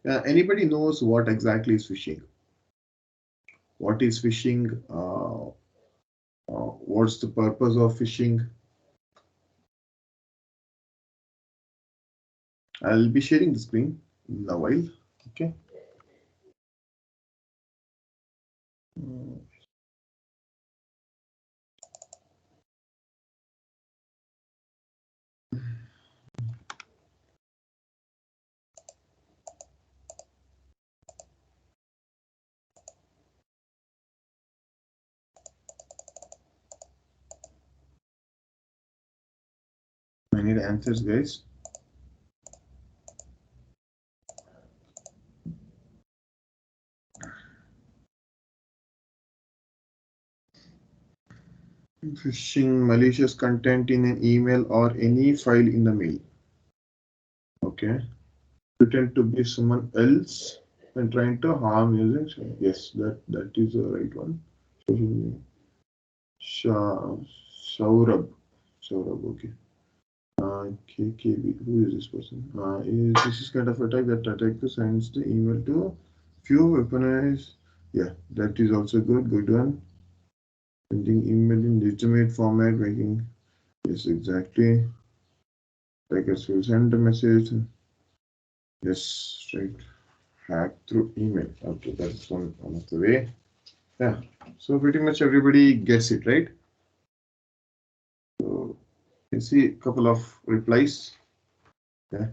Anybody knows what exactly is phishing? What is phishing? What's the purpose of phishing? I'll be sharing the screen in a while. Okay. I need answers, guys. Phishing malicious content in an email or any file in the mail. Okay. Pretend to be someone else and trying to harm users. Yes, that is the right one. Saurabh. Saurabh, okay. KKB, who is this person? This is kind of attack that attacker sends the email to few weaponized. Yeah, that is also good. Good one. Sending email in legitimate format, making. Yes, exactly. Attackers will send a message. Yes, right. Hack through email. Okay, that's one of the way. Yeah. So pretty much everybody gets it, right? So you see a couple of replies. Yeah.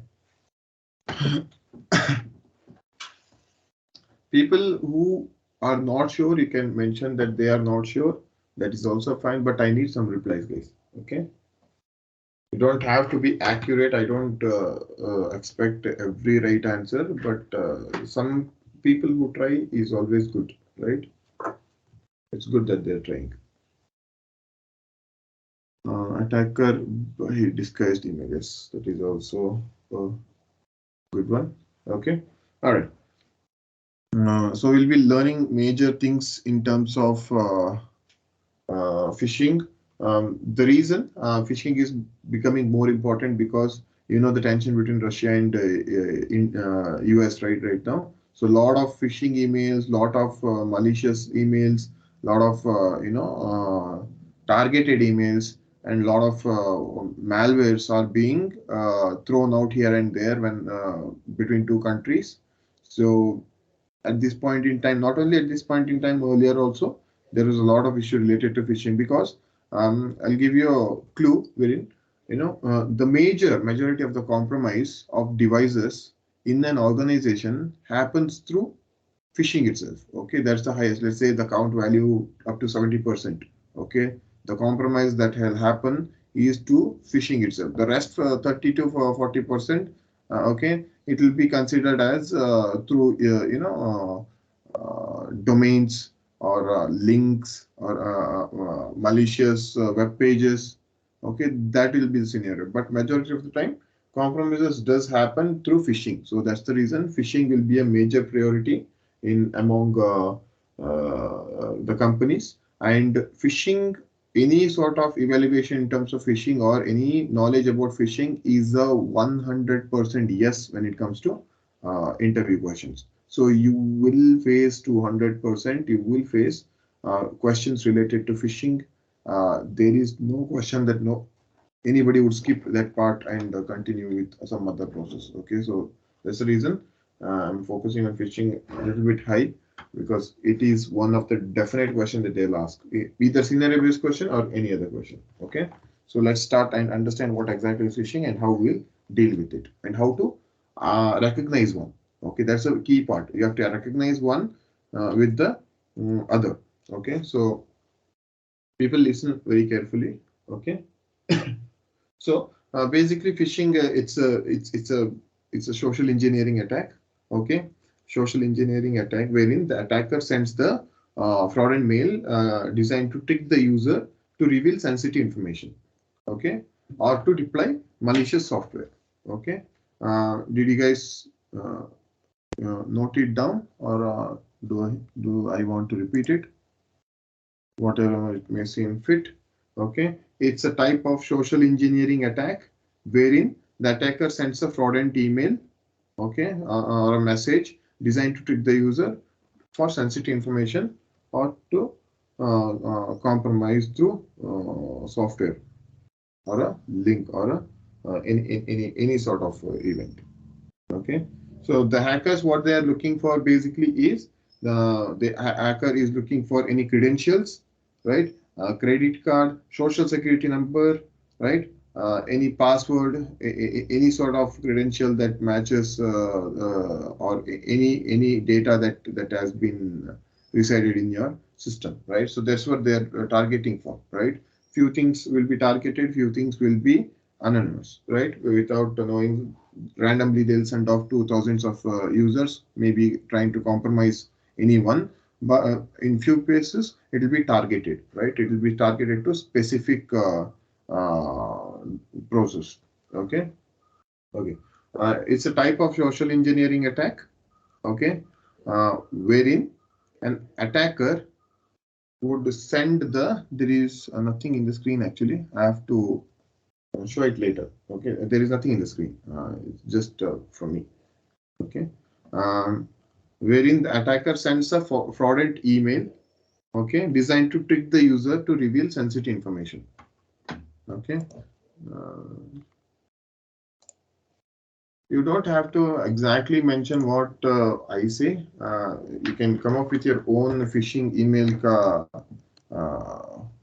People who are not sure, you can mention that they are not sure. That is also fine, but I need some replies, guys. Okay. You don't have to be accurate. I don't expect every right answer, but some people who try is always good, right? It's good that they're trying. Attacker he disguised images. That is also a good one. Okay. All right. So we'll be learning major things in terms of phishing. The reason phishing is becoming more important because you know the tension between Russia and US right now. So a lot of phishing emails, lot of malicious emails, lot of targeted emails, and lot of malwares are being thrown out here and there when between two countries. So at this point in time, not only at this point in time, earlier also, there was a lot of issue related to phishing because I'll give you a clue wherein, the majority of the compromise of devices in an organization happens through phishing itself. Okay, that's the highest. Let's say the count value up to 70%. Okay, the compromise that will happen is to phishing itself. The rest 30 to 40%. Okay, it will be considered as through domains or links or malicious web pages. Okay, that will be the scenario. But majority of the time, compromises does happen through phishing. So that's the reason phishing will be a major priority in among the companies. And phishing, any sort of evaluation in terms of phishing or any knowledge about phishing is a 100% yes when it comes to interview questions. So you will face 200%, you will face questions related to phishing. There is no question that anybody would skip that part and continue with some other process. Okay, so that's the reason I'm focusing on phishing a little bit high because it is one of the definite question that they'll ask, either scenario based question or any other question. Okay, so let's start and understand what exactly is phishing and how we'll deal with it and how to recognize one. Okay, that's a key part. You have to recognize one with the other. Okay, so people listen very carefully. Okay. So basically, phishing it's a social engineering attack. Okay, social engineering attack wherein the attacker sends the fraudulent mail designed to trick the user to reveal sensitive information. Okay, or to deploy malicious software. Okay, did you guys note it down, or do I want to repeat it? Whatever it may seem fit. Okay, it's a type of social engineering attack wherein the attacker sends a fraudulent email okay, or a message designed to trick the user for sensitive information or to compromise through software or a link or a any sort of event. Okay, so the hackers, what they are looking for basically is the hacker is looking for any credentials, right? Credit card, social security number, right? Any password, any sort of credential that matches or any data that has been resided in your system, right? So that's what they are targeting for, right? Few things will be targeted, few things will be anonymous, right? Without knowing, randomly they'll send off to thousands of users, maybe trying to compromise anyone. But in few cases, it will be targeted, right? It will be targeted to specific uh, process. Okay, okay. It's a type of social engineering attack. Okay, wherein an attacker would send the. There is nothing in the screen actually. I have to show it later. Okay, there is nothing in the screen. It's just from me. Okay, wherein the attacker sends a fraudulent email, okay, designed to trick the user to reveal sensitive information. Okay, uh, you don't have to exactly mention what I say. You can come up with your own phishing email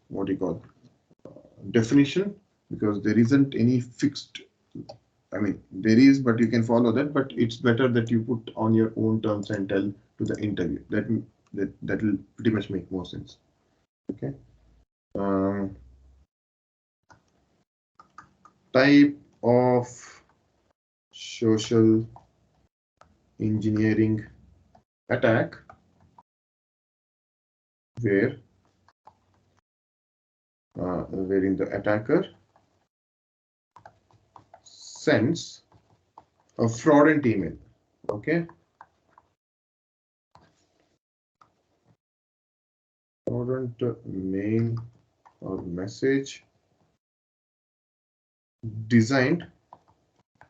what do you call definition, because there isn't any fixed. I mean, there is, but you can follow that. But it's better that you put on your own terms and tell to the interview. That will pretty much make more sense. Okay. Um, Type of social engineering attack where wherein the attacker sends a fraudulent email. Okay. Fraudulent mail or message designed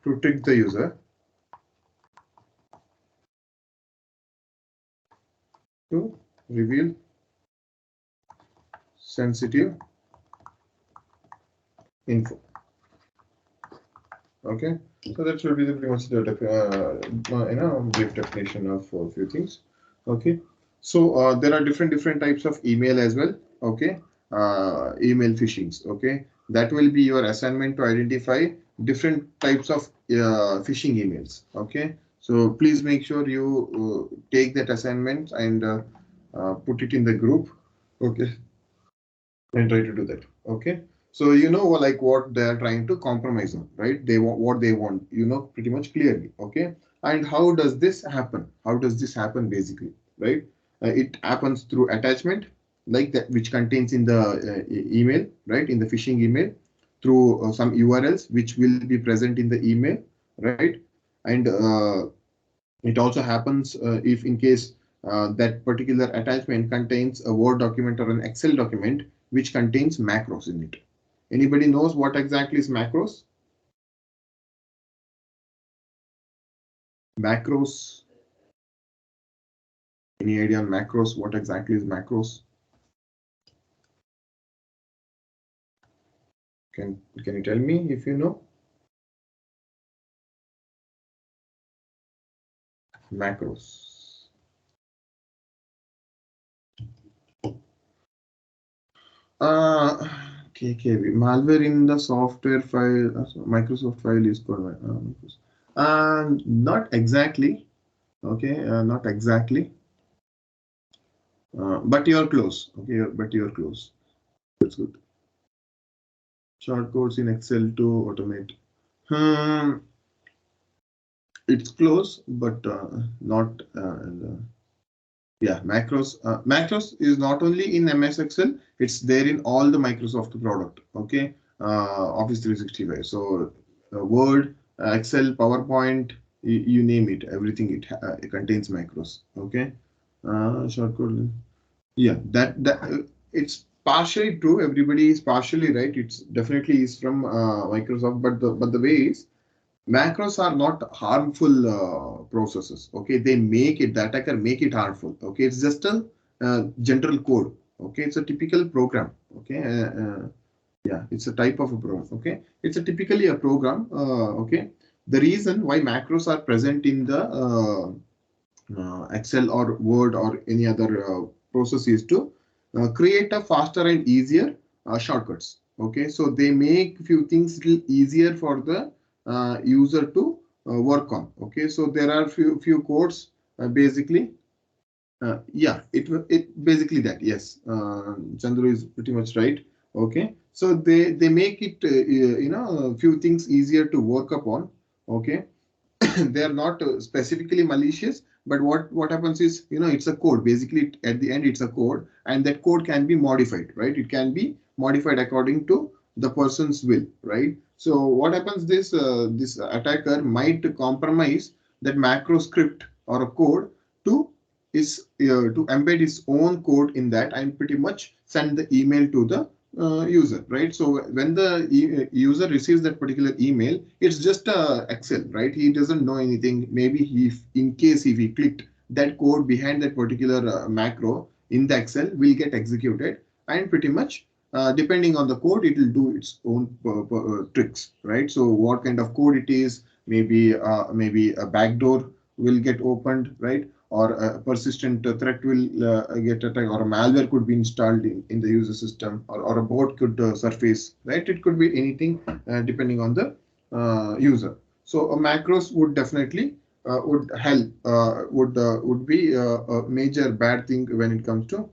to trick the user to reveal sensitive info. Okay, so that should be the pretty much the brief definition of a few things. Okay, so there are different types of email as well. Okay, email phishings. Okay, that will be your assignment to identify different types of phishing emails. Okay, so please make sure you take that assignment and put it in the group. Okay, and try to do that. Okay, so you know like what they are trying to compromise on, right? They want what they want, you know, pretty much clearly. Okay, and how does this happen? How does this happen basically, right? It happens through attachment like that, which contains in the email, right? In the phishing email, through some URLs which will be present in the email, right? And it also happens if in case that particular attachment contains a Word document or an Excel document which contains macros in it. Anybody knows what exactly is macros? Macros. Any idea on macros? What exactly is macros? Can you tell me if you know? Macros. KKV. Malware in the software file. Microsoft file is called. Not exactly. Okay, not exactly. But you're close. Okay, but you're close. That's good. Shortcodes in Excel to automate. Hmm, it's close, but not. Yeah, macros. Macros is not only in MS Excel; it's there in all the Microsoft product. Okay, Office 365. So Word, Excel, PowerPoint, you name it. Everything it contains macros. Okay, shortcode. Yeah, that it's partially true. Everybody is partially right. It's definitely is from Microsoft, but the way is macros are not harmful processes. Okay, they make it, the attacker make it harmful. Okay, it's just a general code. Okay, it's a typical program. Okay, yeah, it's a type of a program. Okay, it's a typically a program. Okay, the reason why macros are present in the Excel or Word or any other process is to create a faster and easier shortcuts. Okay, so they make few things little easier for the user to work on. Okay, so there are few codes basically. Yeah, it basically that. Yes, Chandru is pretty much right. Okay, so they make it a few things easier to work upon. Okay, they are not specifically malicious, but what happens is, it's a code basically. At the end it's a code, and that code can be modified, right? It can be modified according to the person's will, right? So what happens, this attacker might compromise that macro script or a code to to embed his own code in that and pretty much send the email to the user, right? So when the user receives that particular email, it's just Excel, right? He doesn't know anything. Maybe in case if he clicked, that code behind that particular macro in the Excel will get executed, and pretty much depending on the code, it will do its own tricks, right? So what kind of code it is, maybe a backdoor will get opened, right? Or a persistent threat will get attacked, or a malware could be installed in the user system, or a bot could surface, right? It could be anything depending on the user. So macros would definitely would help, would be a major bad thing when it comes to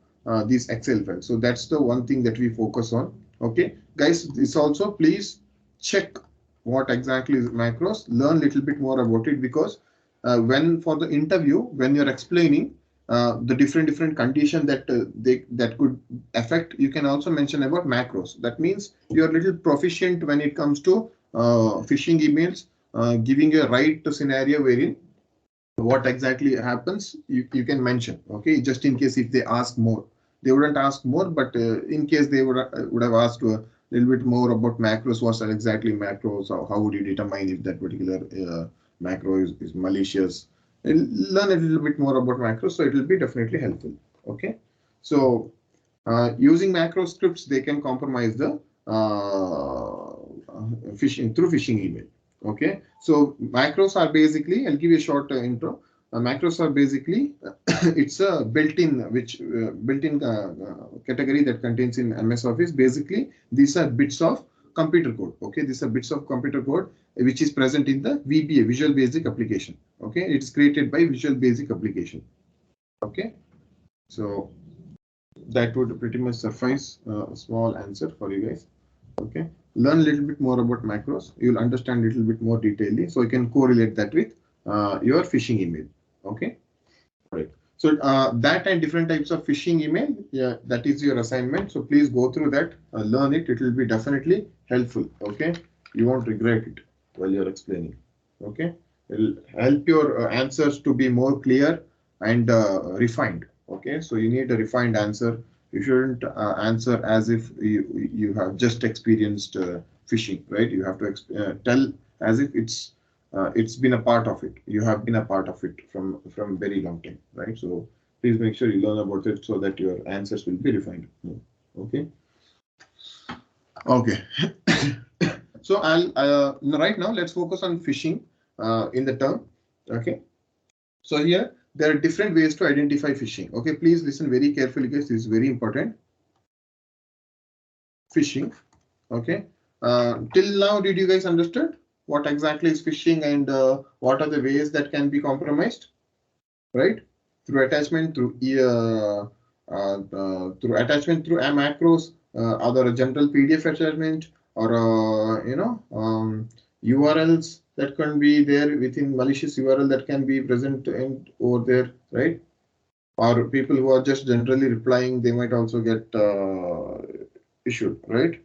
these Excel files. So that's the one thing that we focus on. Okay, guys, this also please check what exactly is macros, learn a little bit more about it, because when for the interview, when you're explaining the different condition that that could affect, you can also mention about macros. That means you're a little proficient when it comes to phishing emails, giving a right scenario wherein what exactly happens, you can mention. Okay, just in case if they ask more, they wouldn't ask more, but in case they would have asked a little bit more about macros, what's exactly macros, or how would you determine if that particular macro is malicious, and learn a little bit more about macros, so it will be definitely helpful. Okay, so using macro scripts, they can compromise the phishing through phishing email. Okay, so macros are basically, I'll give you a short intro. Macros are basically it's a built-in built-in category that contains in MS Office. Basically, these are bits of computer code. Okay, these are bits of computer code which is present in the VBA, Visual Basic Application. Okay, it's created by Visual Basic Application. Okay, so that would pretty much suffice a small answer for you guys. Okay, learn a little bit more about macros. You'll understand a little bit more detailedly, so you can correlate that with your phishing email. Okay, right. So that and different types of phishing email, yeah, that is your assignment. So please go through that, learn it. It will be definitely helpful. Okay, you won't regret it while you're explaining. Okay, it will help your answers to be more clear and refined. Okay, so you need a refined answer. You shouldn't answer as if you have just experienced phishing, right? You have to tell as if it's been a part of it. You have been a part of it from very long time, right? So please make sure you learn about it so that your answers will be refined. Okay. Okay. So I'll right now let's focus on phishing in the term. Okay. So here there are different ways to identify phishing. Okay, please listen very carefully, guys. This is very important. Phishing. Okay. Till now, did you guys understand what exactly is phishing and what are the ways that can be compromised? Right? Through attachment, through attachment through macros, other general PDF attachment, or URLs that can be there within malicious URL that can be present in over there, right? Or people who are just generally replying, they might also get issued, right?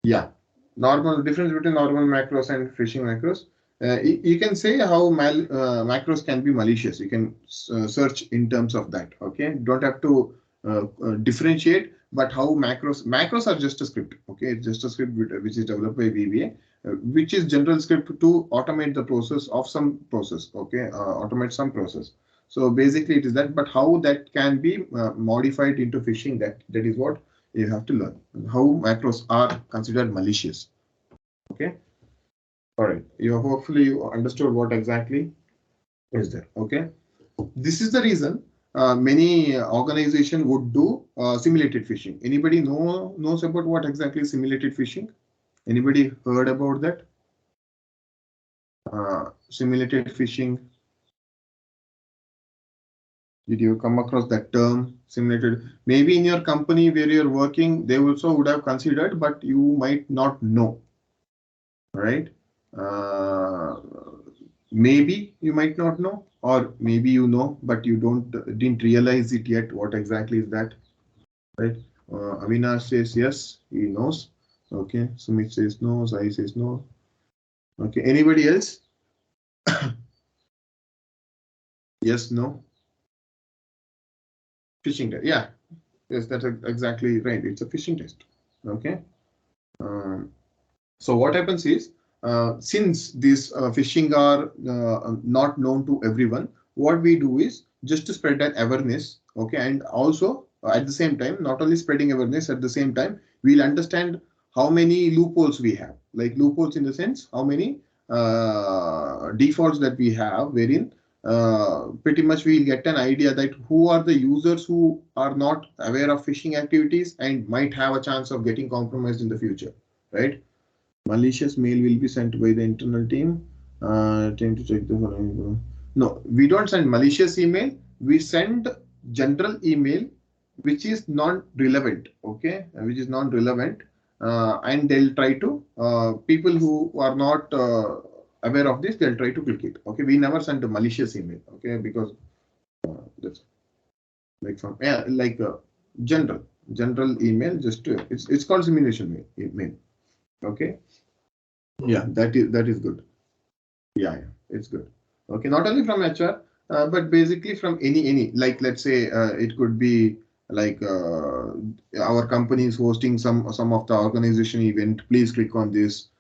Yeah, normal difference between normal macros and phishing macros. You can say how macros can be malicious. You can search in terms of that. Okay, don't have to differentiate, but how macros are just a script. Okay, it's just a script which is developed by VBA, which is general script to automate the process of some process. Okay, automate some process. So basically it is that, but how that can be modified into phishing, that is what you have to learn. How macros are considered malicious. Okay. All right. You hopefully you understood what exactly is there. Okay. This is the reason many organization would do simulated phishing. Anybody knows about what exactly simulated phishing? Anybody heard about that? Simulated phishing. Did you come across that term, simulated? Maybe in your company where you're working, they also would have considered, but you might not know, right? Maybe you might not know, or maybe you know, but you didn't realize it yet. What exactly is that, right? Avinash says yes, he knows. Okay, Sumit says no, Sai says no. Okay, anybody else? Yes, no. Phishing test. Yeah, yes, that's exactly right. It's a phishing test. Okay. So what happens is, since these phishing are not known to everyone, what we do is just to spread that awareness. Okay, and also at the same time, not only spreading awareness, at the same time, we'll understand how many loopholes we have. Like loopholes in the sense, how many defaults that we have, wherein pretty much we'll get an idea that who are the users who are not aware of phishing activities and might have a chance of getting compromised in the future, right? Malicious mail will be sent by the internal team. Team to check the following. No, we don't send malicious email. We send general email, which is non-relevant. Okay, which is non-relevant, and they'll try to people who are not aware of this, they'll try to click it. Okay, we never send a malicious email. Okay, because that's like from like general email. Just it's called simulation mail. Okay. Yeah, that is good. Yeah, it's good. Okay, not only from HR, but basically from any like let's say it could be like our company is hosting some of the organization event. Please click on this.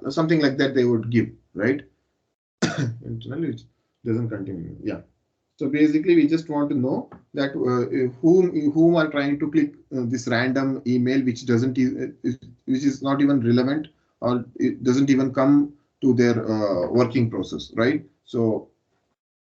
Something like that they would give, right? Internally, it doesn't continue. Yeah. So basically, we just want to know that whom are trying to click this random email, which which is not even relevant, or it doesn't even come to their working process, right? So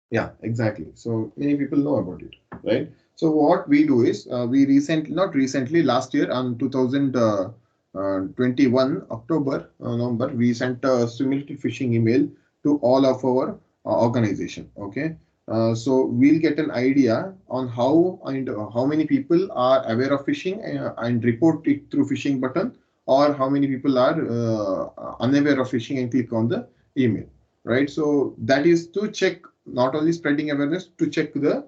yeah, exactly. So many people know about it, right? So what we do is not recently, last year on 2021 October, November, we sent a simulated phishing email to all of our organization. Okay. So we'll get an idea on how many people are aware of phishing and report it through phishing button, or how many people are unaware of phishing and click on the email, right? So that is to check, not only spreading awareness, to check the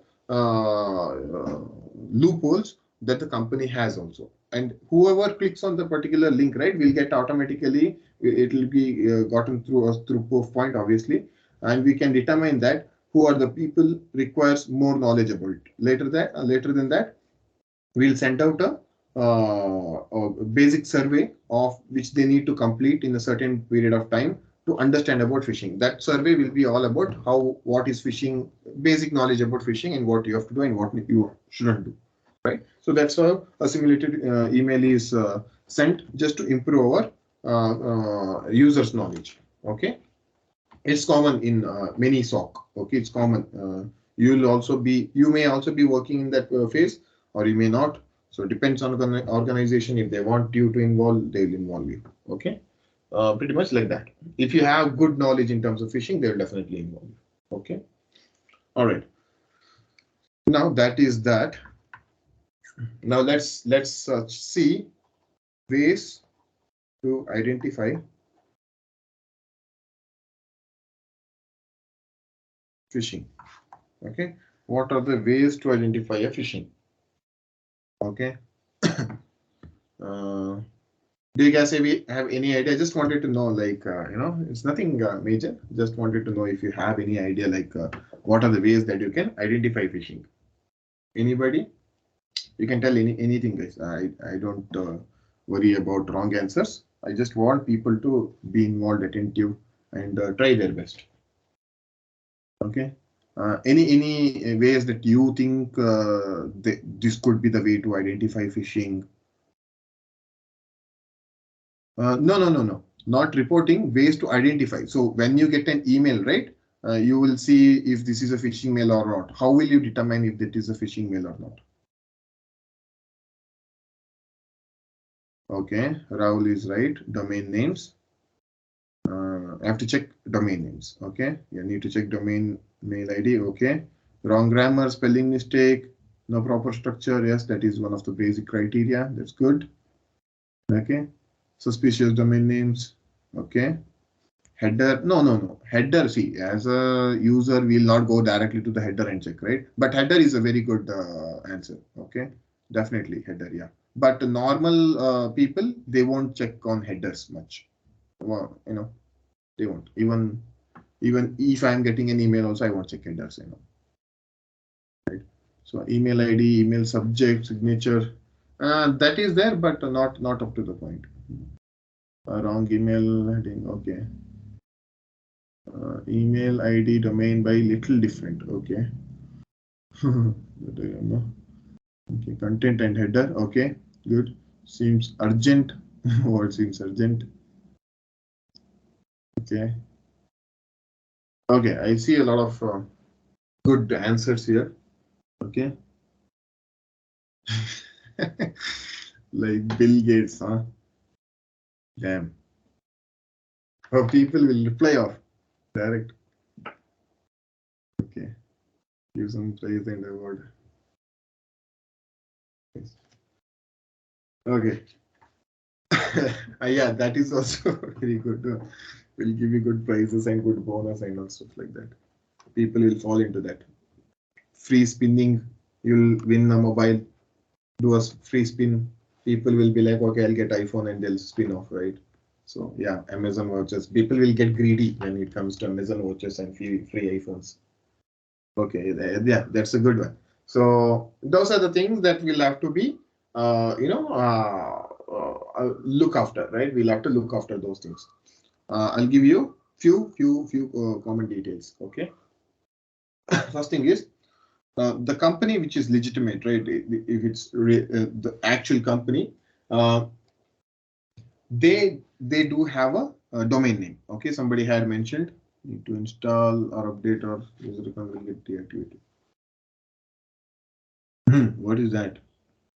loopholes that the company has also. And whoever clicks on the particular link, right, will get automatically, it will be gotten through us through proof point, obviously, and we can determine that who are the people requires more knowledge about it. Later than that, we'll send out a basic survey of which they need to complete in a certain period of time to understand about phishing. That survey will be all about what is phishing, basic knowledge about phishing, and what you have to do and what you shouldn't do. Right. So that's how a simulated email is sent, just to improve our users' knowledge. Okay. It's common in many SOC. Okay, it's common. You may also be working in that phase, or you may not. So it depends on the organization. If they want you to involve, they'll involve you. Okay, pretty much like that. If you have good knowledge in terms of phishing, they'll definitely involve you. Okay, all right. Now that is that. Now let's see ways to identify phishing. Okay, what are the ways to identify a phishing? Okay. Do you guys have any idea? I just wanted to know, like, it's nothing major. Just wanted to know if you have any idea, like, what are the ways that you can identify phishing? Anybody? You can tell anything, guys. I don't worry about wrong answers. I just want people to be involved, attentive, and try their best. Okay. Any ways that you think this could be the way to identify phishing? No. Not reporting, ways to identify. So when you get an email, right, you will see if this is a phishing mail or not. How will you determine if that is a phishing mail or not? Okay, Rahul is right. Domain names. I have to check domain names. Okay, you need to check domain mail ID. Okay, wrong grammar, spelling mistake, no proper structure. Yes, that is one of the basic criteria. That's good. Okay, suspicious domain names. Okay, header. No. Header. See, as a user, we'll not go directly to the header and check, right? But header is a very good answer. Okay, definitely header. Yeah, but normal people, they won't check on headers much. Well, they won't. Even if I'm getting an email also, I won't check headers. Right? So email ID, email subject, signature, that is there, but not up to the point. Wrong email heading. Okay. Email ID domain by little different. Okay. Okay. Content and header. Okay. Good. Seems urgent. What seems urgent? Okay. Okay. I see a lot of good answers here. Okay. Like Bill Gates, huh? Damn. Oh, people will reply off direct. Okay. Give some praise and award. Yes. Okay. Yeah, that is also very good. Will give you good prizes and good bonus and all stuff like that. People will fall into that. Free spinning, you'll win a mobile, do a free spin. People will be like, okay, I'll get iPhone and they'll spin off, right? So yeah, Amazon vouchers. People will get greedy when it comes to Amazon vouchers and free iPhones. Okay, yeah, that's a good one. So those are the things that we'll have to be, look after, right? We'll have to look after those things. I'll give you few common details. Okay. First thing is the company which is legitimate, right? If it's the actual company, they do have a domain name. Okay, somebody had mentioned need to install or update or user account will get deactivated. What is that?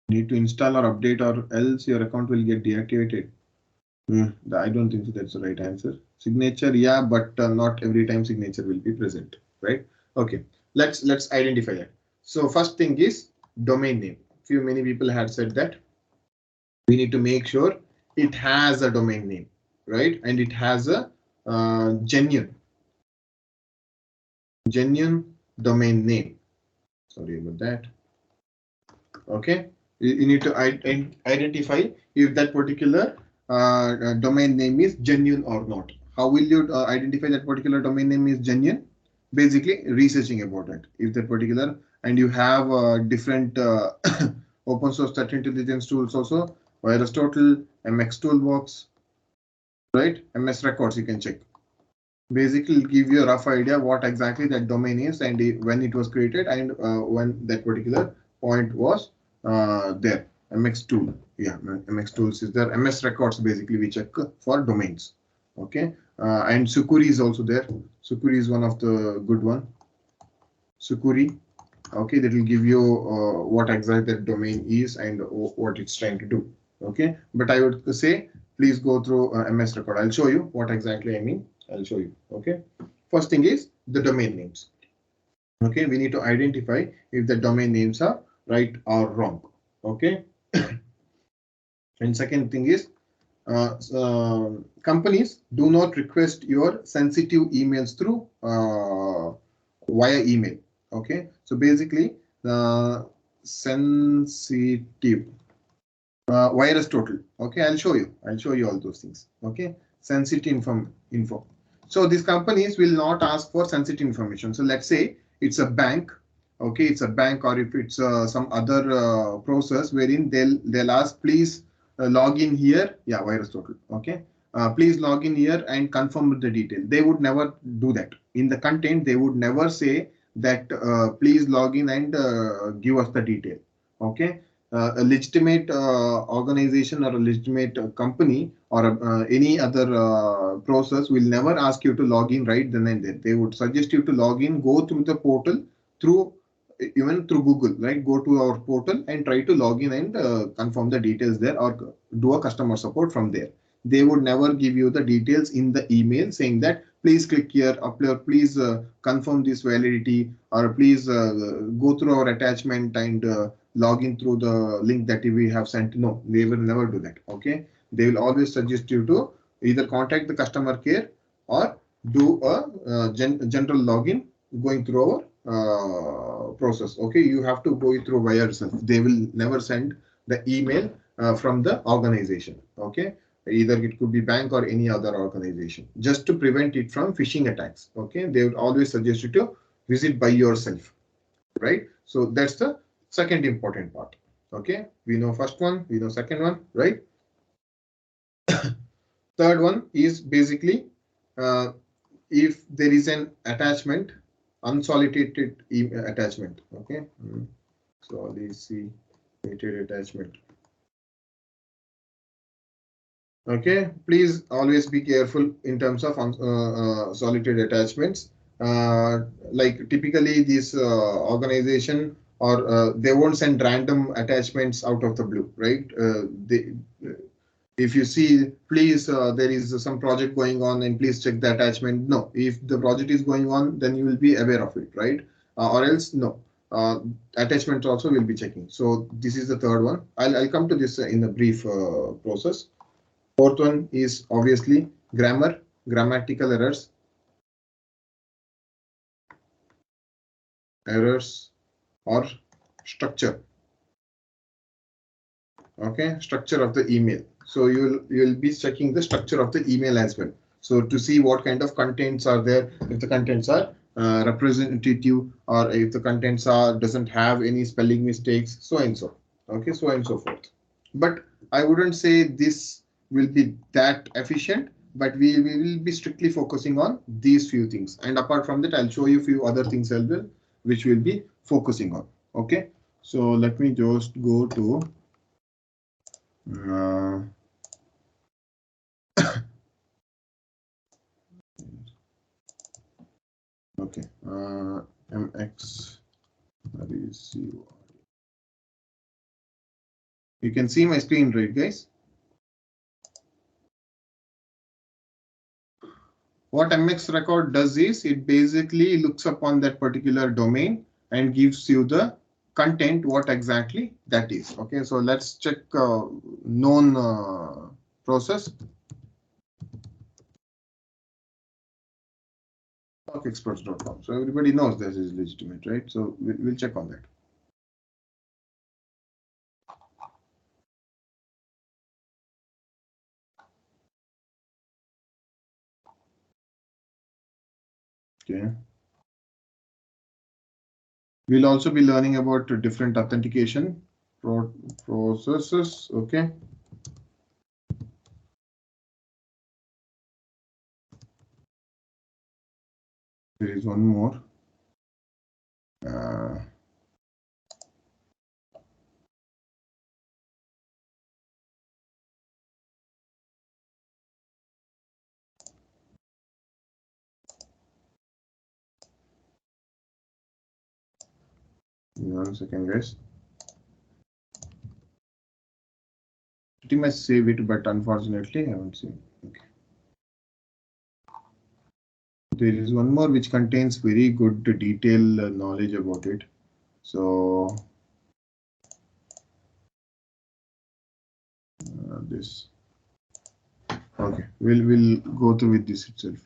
Need to install or update or else your account will get deactivated. I don't think so that's the right answer. Signature, yeah, but not every time signature will be present, right? Okay, let's identify that. So first thing is domain name. Many people had said that we need to make sure it has a domain name, right? And it has a genuine domain name. Sorry about that. Okay, you need to identify if that particular domain name is genuine or not. How will you identify that particular domain name is genuine? Basically, researching about it. If that particular and you have different open source threat intelligence tools also, VirusTotal, MX Toolbox, right? MS Records you can check. Basically, give you a rough idea what exactly that domain is and when it was created and when that particular point was there. MX tool, yeah, MX tools is there. MS Records basically we check for domains. Okay, and Sucuri is also there. Sucuri is one of the good one. Sucuri, okay, that will give you what exactly that domain is and what it's trying to do. Okay, but I would say please go through MS Record. I'll show you what exactly I mean. I'll show you. Okay, first thing is the domain names. Okay, we need to identify if the domain names are right or wrong. Okay, and second thing is companies do not request your sensitive emails through via email. Okay, so basically the sensitive VirusTotal. Okay, I'll show you all those things. Okay, sensitive info. So these companies will not ask for sensitive information. So let's say it's a bank Okay, it's a bank or if it's some other process wherein they'll ask, please log in here. Yeah, virus total. Okay, please log in here and confirm the detail. They would never do that in the content. They would never say that please log in and give us the detail. Okay, a legitimate organization or a legitimate company or any other process will never ask you to log in right then and there. They would suggest you to log in, go through the portal through even through Google, right? Go to our portal and try to log in and confirm the details there or do a customer support from there. They would never give you the details in the email saying that please click here, upload, please confirm this validity or please go through our attachment and log in through the link that we have sent. No, they will never do that. Okay. They will always suggest you to either contact the customer care or do a general login going through our process. Okay, you have to go through via yourself. They will never send the email from the organization. Okay, either it could be bank or any other organization, just to prevent it from phishing attacks. Okay, they would always suggest you to visit by yourself, right? So that's the second important part. Okay, we know first one, we know second one, right? Third one is basically if there is an attachment, unsolicited attachment. Okay, so let's see, attachment. Okay, please always be careful in terms of solicited attachments. Like typically this organization or they won't send random attachments out of the blue, right? If you see, please, there is some project going on and please check the attachment. No, if the project is going on, then you will be aware of it, right? Or else, no. Attachment also will be checking. So this is the third one. I'll come to this in a brief process. Fourth one is obviously grammatical errors or structure. Okay, structure of the email. So you'll be checking the structure of the email as well. So to see what kind of contents are there, if the contents are representative or if the contents are doesn't have any spelling mistakes, so and so. Okay, so and so forth. But I wouldn't say this will be that efficient, but we will be strictly focusing on these few things. And apart from that, I'll show you a few other things as well, which we'll be focusing on. Okay, so let me just go to okay, MX. You can see my screen, right, guys? What MX record does is it basically looks upon that particular domain and gives you the content, what exactly that is. Okay, so let's check known process. SOCexperts.com. So everybody knows this is legitimate, right? So we'll check on that. Okay. We'll also be learning about different authentication processes. Okay. There is one more. One second, guys. Pretty much save it, but unfortunately, I haven't seen. Okay. There is one more which contains very good detail knowledge about it. So this. Okay, we'll go through with this itself.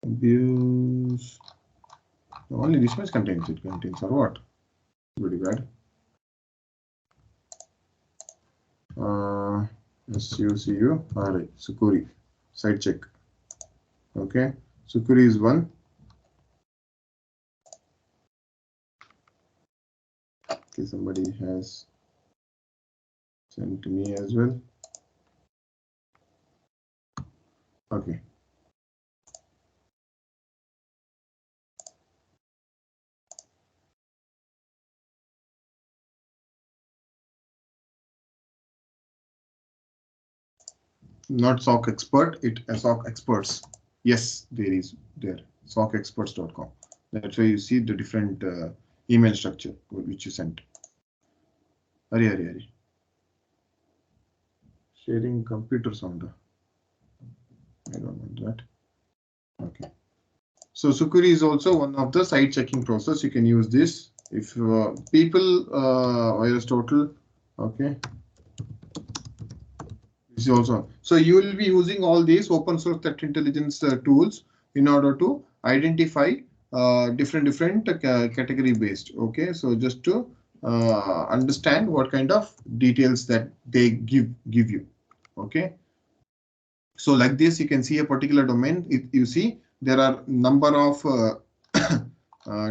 Abuse. Only this much contains it. Contains or what? Very bad. SUCU. Alright, Sukuri. Site check. Okay. Sukuri is one. Okay, somebody has sent to me as well. Okay. Not SOC expert, it SOC experts. Yes, there is there. SOCexperts.com. That's why you see the different email structure which you sent. Hari. Sharing computer sound. I don't want that. Okay. So Sukuri is also one of the site checking process. You can use this if people virus total. Okay. This is also, so you will be using all these open source threat intelligence tools in order to identify different category based. Okay, so just to understand what kind of details that they give you. Okay, so like this, you can see a particular domain. You see there are number of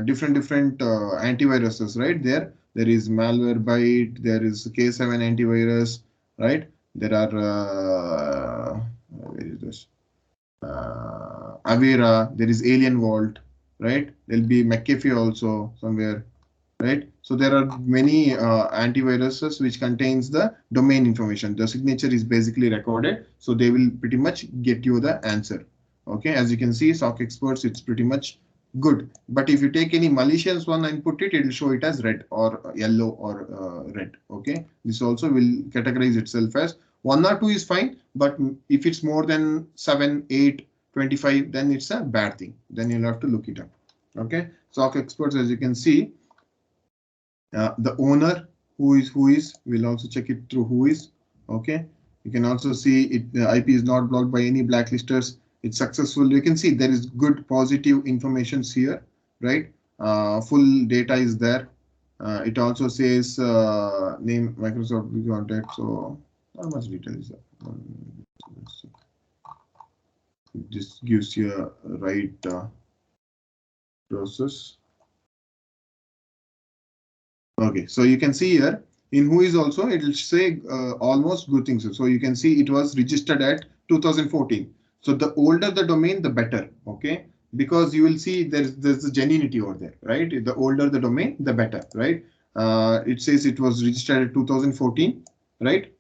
different antiviruses, right? There is Malwarebytes, there is K7 antivirus, right? There are where is this? Avera. There is Alien Vault, right? There'll be McAfee also somewhere, right? So there are many antiviruses which contains the domain information. The signature is basically recorded, so they will pretty much get you the answer. Okay, as you can see, SOC experts, it's pretty much good. But if you take any malicious one and put it, it will show it as red or yellow or red. Okay, this also will categorize itself as 1 or 2 is fine, but if it's more than 7, 8, 25, then it's a bad thing. Then you'll have to look it up. Okay, SOC experts, as you can see, the owner who is will also check it through who is. Okay, you can also see it, the IP is not blocked by any blacklisters. It's successful. You can see there is good positive informations here, right? Full data is there. It also says name Microsoft contact. So how much detail is that? This gives you a right process. Okay, so you can see here in who is also it will say almost good things. So you can see it was registered at 2014. So the older the domain, the better. Okay, because you will see there's a genuinity over there, right? The older the domain, the better, right? It says it was registered at 2014, right?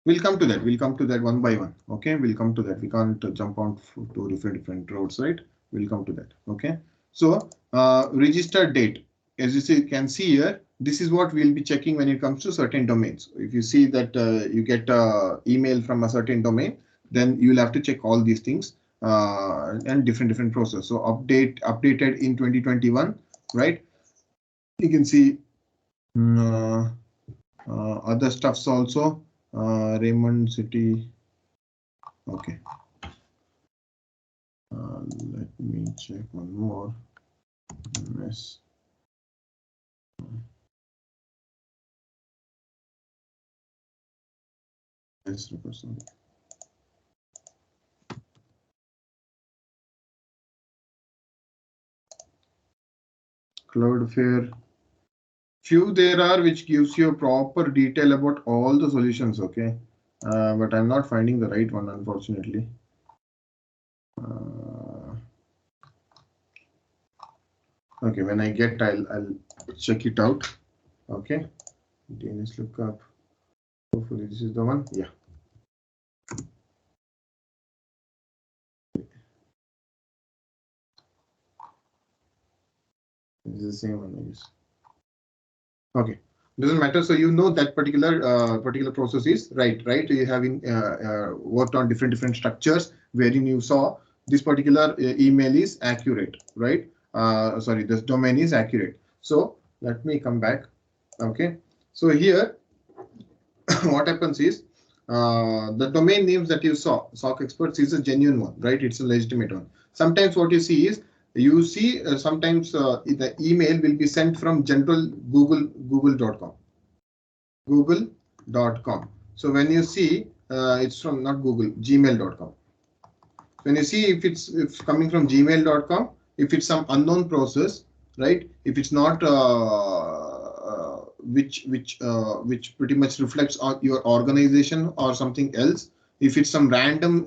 We'll come to that. We'll come to that one by one. Okay, we'll come to that. We can't jump on to different roads, right? We'll come to that. Okay. So registered date, as can see here, this is what we'll be checking when it comes to certain domains. If you see that you get email from a certain domain, then you will have to check all these things and different process. So updated in 2021, right? You can see other stuffs also. Raymond City. Okay. Let me check one more. Yes. Yes, Cloudflare. Few there are which gives you a proper detail about all the solutions. Okay. But I'm not finding the right one, unfortunately. Okay, when I get, I'll check it out. Okay, DNS lookup. Hopefully this is the one. Yeah. This is the same one, I guess. Okay, doesn't matter. So you know that particular process is right. You having worked on different structures wherein you saw this particular email is accurate, right? Sorry, this domain is accurate. So let me come back. Okay, so here what happens is the domain names that you saw, SOC experts, is a genuine one, right? It's a legitimate one. Sometimes what you see is sometimes the email will be sent from general google.com, google.com. So when you see it's from not Google, gmail.com. When you see if it's coming from gmail.com, if it's some unknown process, right? If it's not which pretty much reflects on your organization or something else, if it's some random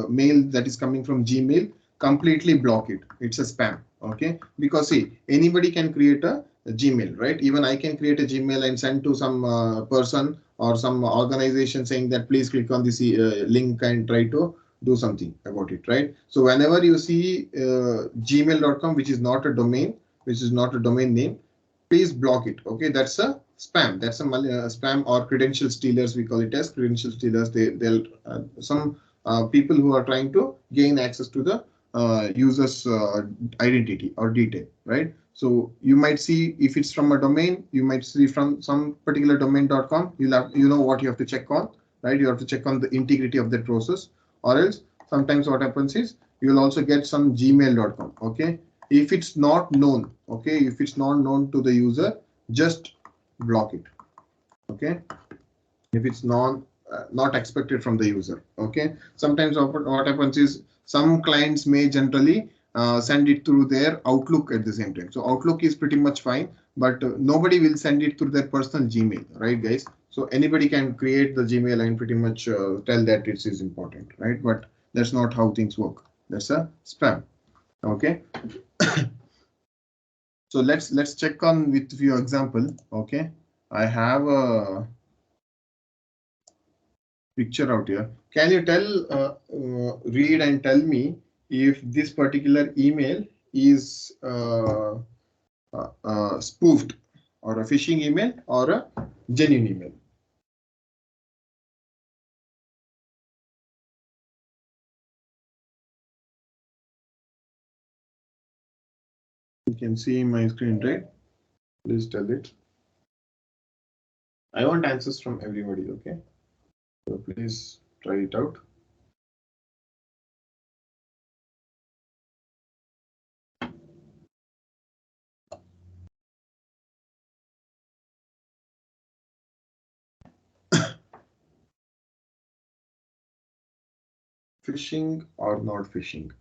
mail that is coming from Gmail, completely block it. It's a spam. Okay, because see, anybody can create a Gmail, right? Even I can create a Gmail and send to some person or some organization saying that please click on this link and try to do something about it, right? So whenever you see gmail.com, which is not a domain, which is not a domain name, please block it. Okay, that's a spam. That's a spam or credential stealers. We call it as credential stealers. They'll some people who are trying to gain access to the user's identity or detail, right? So you might see if it's from a domain, you might see from some particular domain.com. You know what you have to check on, right? You have to check on the integrity of that process, or else sometimes what happens is you will also get some gmail.com. Okay, if it's not known, okay, if it's not known to the user, just block it. Okay, if it's not expected from the user. Okay, sometimes what happens is some clients may generally send it through their Outlook at the same time. So Outlook is pretty much fine, but nobody will send it through their personal Gmail, right, guys? So anybody can create the Gmail and pretty much tell that it is important, right? But that's not how things work. That's a spam. Okay. So let's check on with few example. Okay, I have a picture out here. Can you read and tell me if this particular email is spoofed or a phishing email or a genuine email? You can see my screen, right? Please tell it. I want answers from everybody, okay? So please try it out. Phishing or not phishing?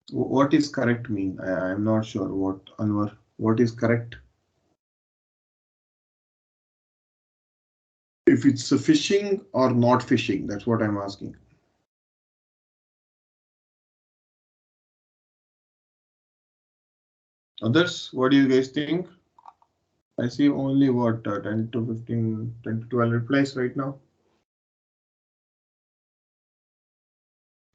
What is correct mean? I'm not sure what, Anwar, what is correct? If it's a phishing or not phishing, that's what I'm asking. Others, what do you guys think? I see only what 10 to 15, 10 to 12 replies right now.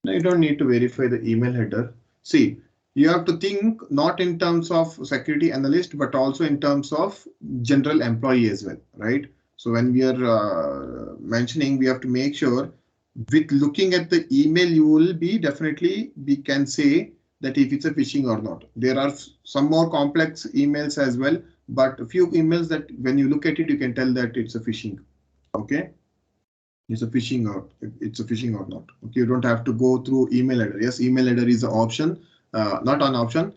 Now you don't need to verify the email header. See, you have to think not in terms of security analyst, but also in terms of general employee as well, right? So when we are mentioning, we have to make sure with looking at the email, you will be definitely, we can say that if it's a phishing or not. There are some more complex emails as well, but a few emails that when you look at it, you can tell that it's a phishing. Okay. It's a phishing or it's a phishing or not. Okay, you don't have to go through email header. Yes, email header is an option, not an option.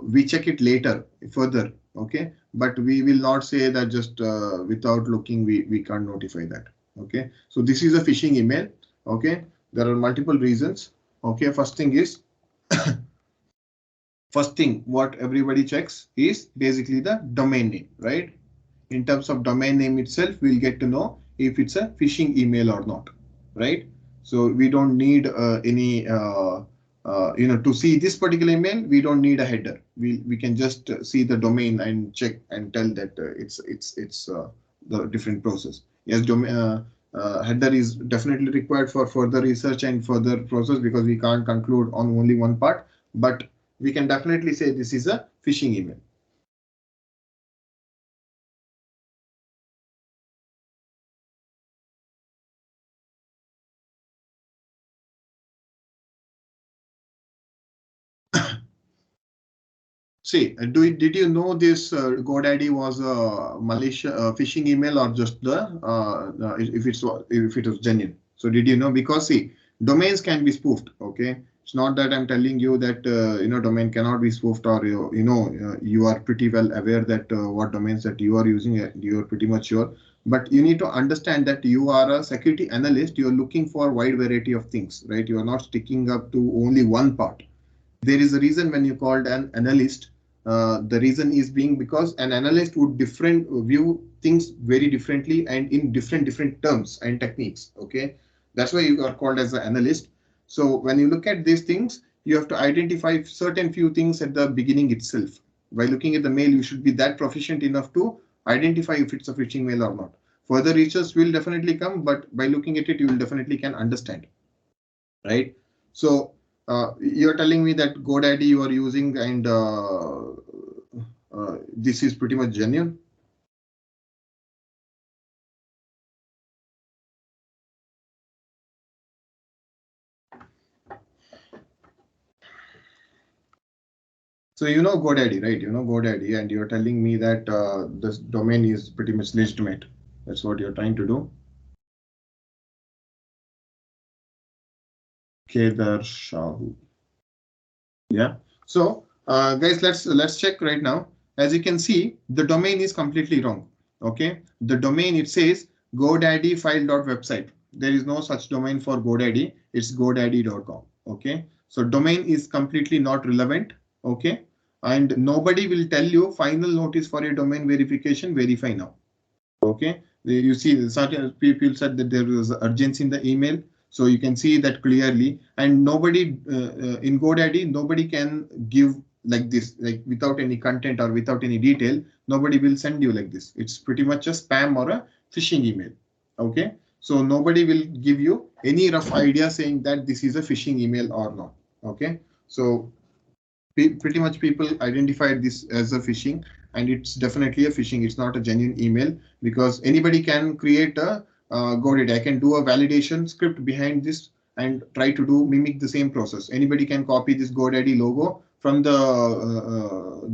We check it later further. Okay, but we will not say that just without looking we can't notify that. Okay, so this is a phishing email. Okay, there are multiple reasons. Okay, first thing is first thing what everybody checks is basically the domain name, right? In terms of domain name itself, we'll get to know if it's a phishing email or not, right? So we don't need any, to see this particular email, we don't need a header. We can just see the domain and check and tell that it's the different process. Yes, header is definitely required for further research and further process because we can't conclude on only one part, but we can definitely say this is a phishing email. See, did you know this GoDaddy was a malicious phishing email or just the if it was genuine? So did you know? Because see, domains can be spoofed. Okay, It's not that I'm telling you that domain cannot be spoofed, or you are pretty well aware that what domains that you are using, you are pretty much sure. But you need to understand that you are a security analyst. You are looking for a wide variety of things, right? You are not sticking up to only one part. There is a reason when you called an analyst. The reason is being because an analyst would different view things very differently and in different terms and techniques. Okay, that's why you are called as an analyst. So when you look at these things, you have to identify certain few things at the beginning itself. By looking at the mail, you should be that proficient enough to identify if it's a phishing mail or not. Further research will definitely come, but by looking at it, you will definitely can understand, right? So you're telling me that GoDaddy you are using, and this is pretty much genuine. So you know GoDaddy, right? You know GoDaddy, and you're telling me that this domain is pretty much legitimate. That's what you're trying to do. Kedar Shahu. Yeah. So guys, let's check right now. As you can see, the domain is completely wrong. Okay. The domain, it says GoDaddy file.website. There is no such domain for GoDaddy. It's godaddy.com. Okay. So domain is completely not relevant. Okay. And nobody will tell you final notice for your domain verification, verify now. Okay. You see certain people said that there was urgency in the email. So you can see that clearly, and nobody in GoDaddy, nobody can give like this, like without any content or without any detail. Nobody will send you like this. It's pretty much a spam or a phishing email. Okay. So nobody will give you any rough idea saying that this is a phishing email or not. Okay. So pretty much people identified this as a phishing, and it's definitely a phishing. It's not a genuine email, because anybody can create a GoDaddy. I can do a validation script behind this and try to do mimic the same process. Anybody can copy this GoDaddy logo from the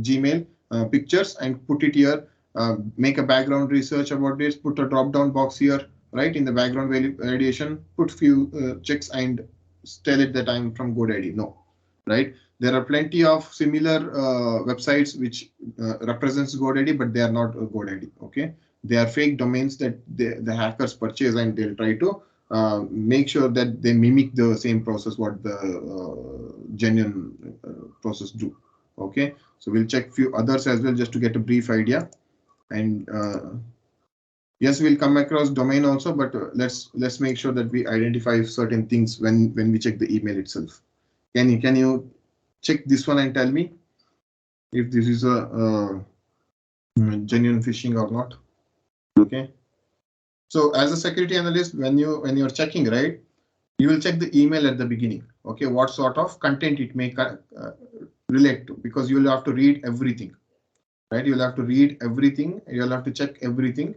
Gmail pictures and put it here, make a background research about this, put a drop down box here, right? In the background validation, put few checks and tell it that I'm from GoDaddy. No, right? There are plenty of similar websites which represents GoDaddy, but they are not GoDaddy. Okay, they are fake domains that the hackers purchase, and they'll try to make sure that they mimic the same process what the genuine process do. Okay, so we'll check few others as well just to get a brief idea. And yes, we'll come across domain also, but let's make sure that we identify certain things when we check the email itself. Can you check this one and tell me if this is a genuine phishing or not? Okay. So as a security analyst, when you're checking, right, you will check the email at the beginning. Okay, what sort of content it may relate to, because you will have to read everything, right? You'll have to read everything. You'll have to check everything.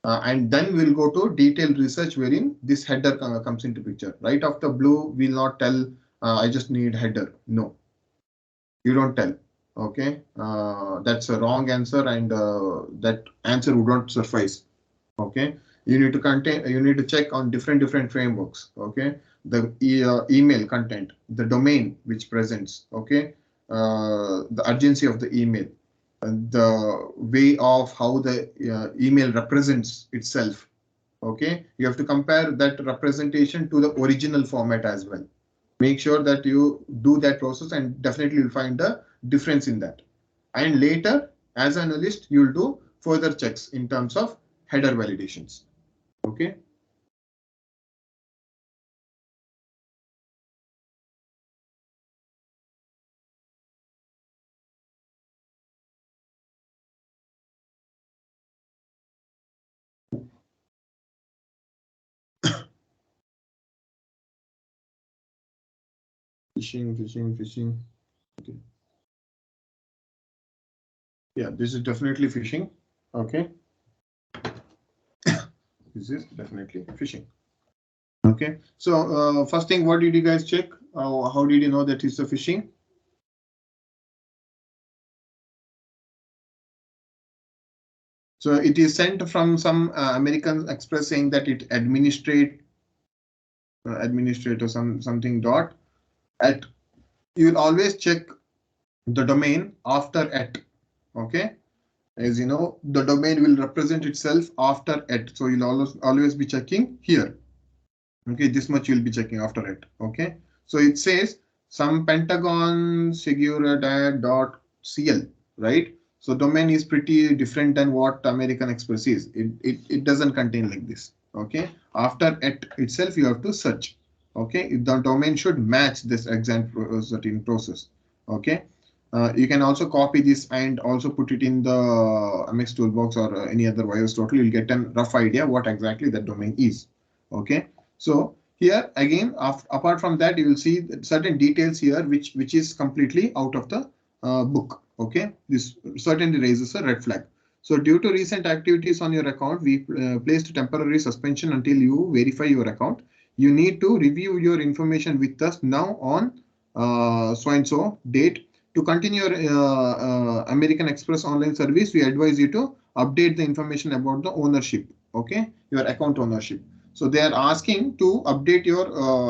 And then we'll go to detailed research wherein this header comes into picture. Right after blue, we'll not tell, I just need header. No, you don't tell. Okay, that's a wrong answer, and that answer would not suffice. Okay, you need to check on different frameworks. Okay, the email content, the domain which presents. Okay, the urgency of the email, and the way of how the email represents itself. Okay, you have to compare that representation to the original format as well. Make sure that you do that process, and definitely you'll find a difference in that. And later, as an analyst, you'll do further checks in terms of header validations. Okay. Phishing. Okay. Yeah, this is definitely phishing. Okay. This is definitely phishing. Okay. So first thing, what did you guys check? How did you know that it's a phishing? So it is sent from some American Express saying that it administrator something dot at you will always check the domain after at. Okay, as you know, the domain will represent itself after at, so you'll always be checking here. Okay, this much you'll be checking after it. Okay, so it says some Pentagon segura.cl, right? So domain is pretty different than what American Express is. It doesn't contain like this. Okay, after at itself you have to search. Okay, the domain should match this exact certain process. Okay, you can also copy this and also put it in the MX toolbox or any other virus total. You'll get a rough idea what exactly that domain is. Okay, so here again, apart from that, you will see certain details here which is completely out of the book. Okay, this certainly raises a red flag. So due to recent activities on your account, we placed a temporary suspension until you verify your account. You need to review your information with us now on so and so date. To continue your American Express online service, we advise you to update the information about the ownership. Okay, your account ownership. So they are asking to update your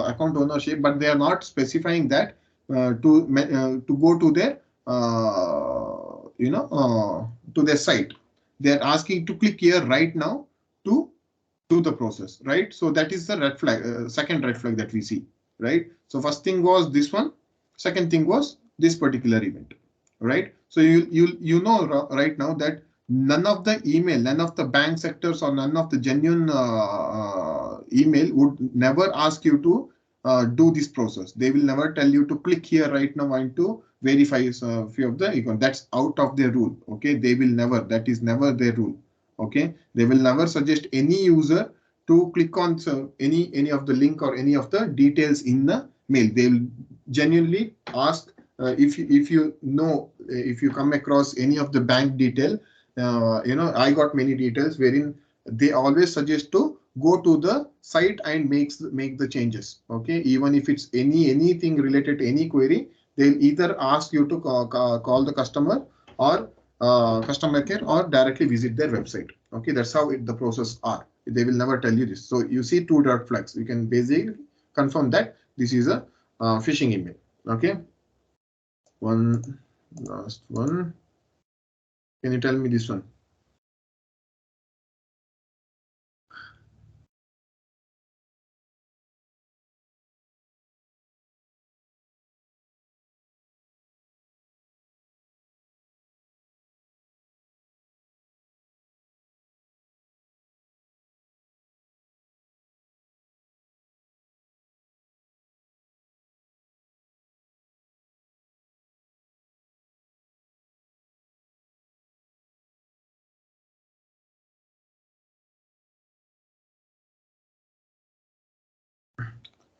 account ownership, but they are not specifying that to go to their to their site. They are asking to click here right now to do the process, right? So that is the red flag, second red flag that we see, right? So first thing was this one, second thing was this particular event, right? So you know right now that none of the email, none of the bank sectors or none of the genuine email would never ask you to do this process. They will never tell you to click here right now and to verify a few of the icon. That's out of their rule. Okay, they will never. That is never their rule. Okay, they will never suggest any user to click on any of the link or any of the details in the mail. They will genuinely ask if you know if you come across any of the bank detail. I got many details wherein they always suggest to go to the site and make the changes. Okay, even if it's anything related to any query, they'll either ask you to call the customer or customer care or directly visit their website. Okay, that's how the process are. They will never tell you this. So you see two red flags. You can basically confirm that this is a phishing email. Okay, one last one. Can you tell me this one?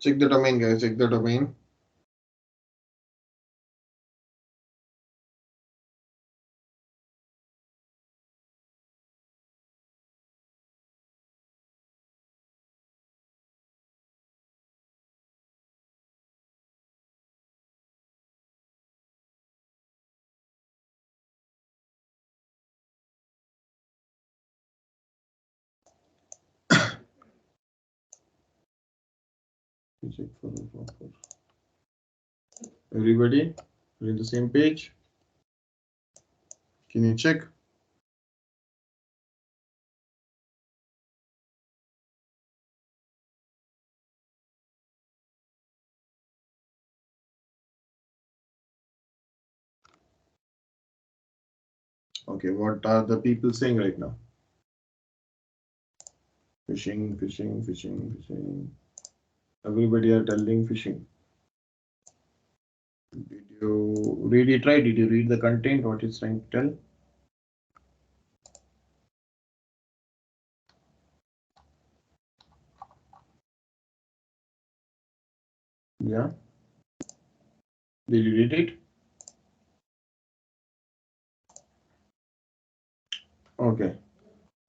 Check the domain, guys. Check the domain. Check for everybody. We're in the same page. Can you check? Okay, what are the people saying right now? Phishing, phishing, phishing, phishing. Everybody are telling phishing. Did you read it right? Did you read the content? What it's trying to tell? Yeah. Did you read it? Okay.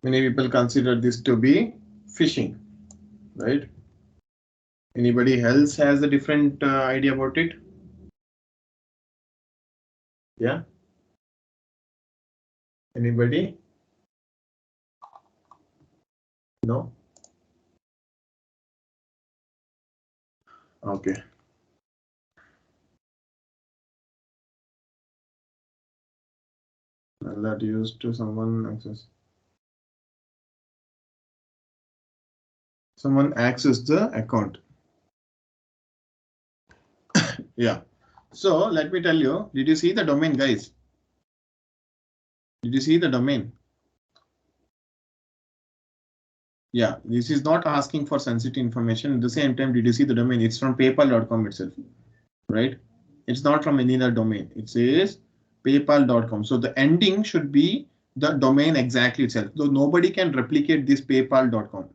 Many people consider this to be phishing, right? Anybody else has a different idea about it? Yeah. Anybody? No. Okay. that used to someone access. Someone access the account. Yeah. So let me tell you, did you see the domain, guys? Did you see the domain? Yeah, this is not asking for sensitive information. At the same time, did you see the domain? It's from PayPal.com itself, right? It's not from any other domain. It says PayPal.com. So the ending should be the domain exactly itself. So nobody can replicate this PayPal.com.